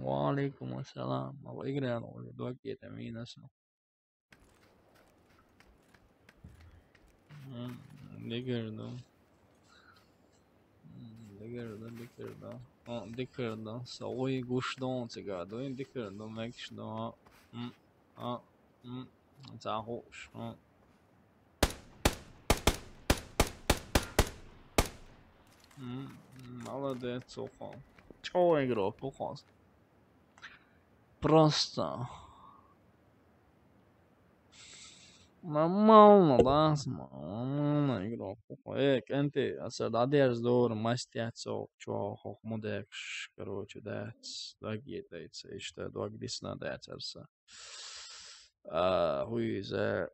وعليكم السلام الله يقرأ أنا دوكي تمين اسمه ديكردو ديكردو ديكردو سوي قوش دون تقعدو ديكردو ماكش دو تعهوش молодец ухо чего игрок ухо просто нормально да нормально игрок ухо انت هسه داديرز دور ما استيعتسو чё хох мудекш короче дать дагие дать иште дог дисна дать арса хуй за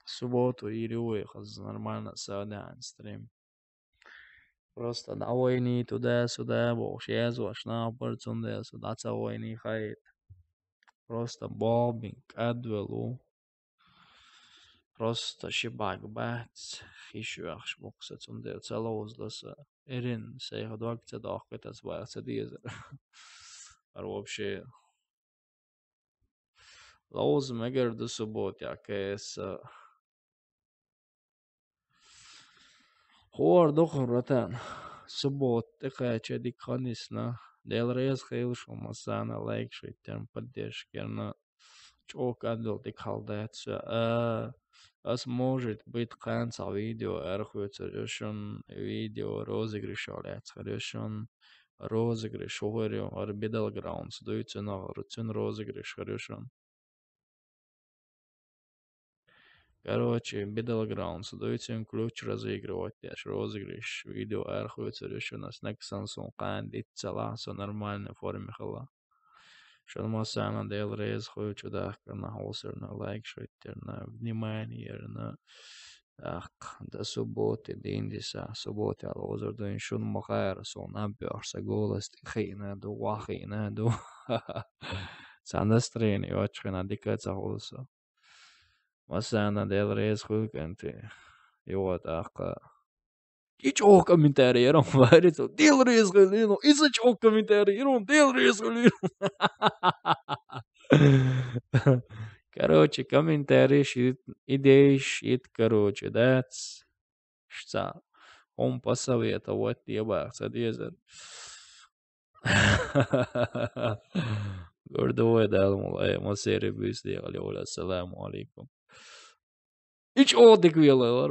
субботу или уехал нормально сегодня стрим. Просто давайни туда-сюда, вообще зашна парцунде, сюда цавайни хайт. Просто бобинг, адвелу. Просто шибак бац. Хишу ахш бокса цунде, целоузласа. Эрин, сейха двагца дахката сбаца дизер. А вообще... Лауз мегер до суббота, кэс... Хуар дохротан. Суббот, такая дик ханисна. Дел рез хейлшу масана лайк шиттен поддержкерна. Чок адвел дик халдается. As может быть конца видео эрхуется решен видео розыгрыш оляется решен розыгрыш говорю орбидал граунд сдаются на рутин розыгрыш решен. Короче, Battlegrounds, дайте ключ разыгрывать, аж розыгрыш, видео архуется, что у нас на Samsung кандид цела, все нормально в форме хала. Что мы сами дел рез хуй чудак на холсер на лайк шойтер на внимание на ах до субботы день диса субботы алозер до иншун махайр сон аберса голос хина до вахина до сандастрени очхина дикаца холса. Масана дел рез хуй канте. Вот ах Ничего комментариям говорится. Дел рез хуй, из-за чего комментариям, дел рез хуй. Короче, комментарий щит, идеи щит, короче, that's что. Он посоветовал тебе, соответственно. Гордовой дал мулай, мы серию сделали, ассаламу алейкум. И чего ты говорил?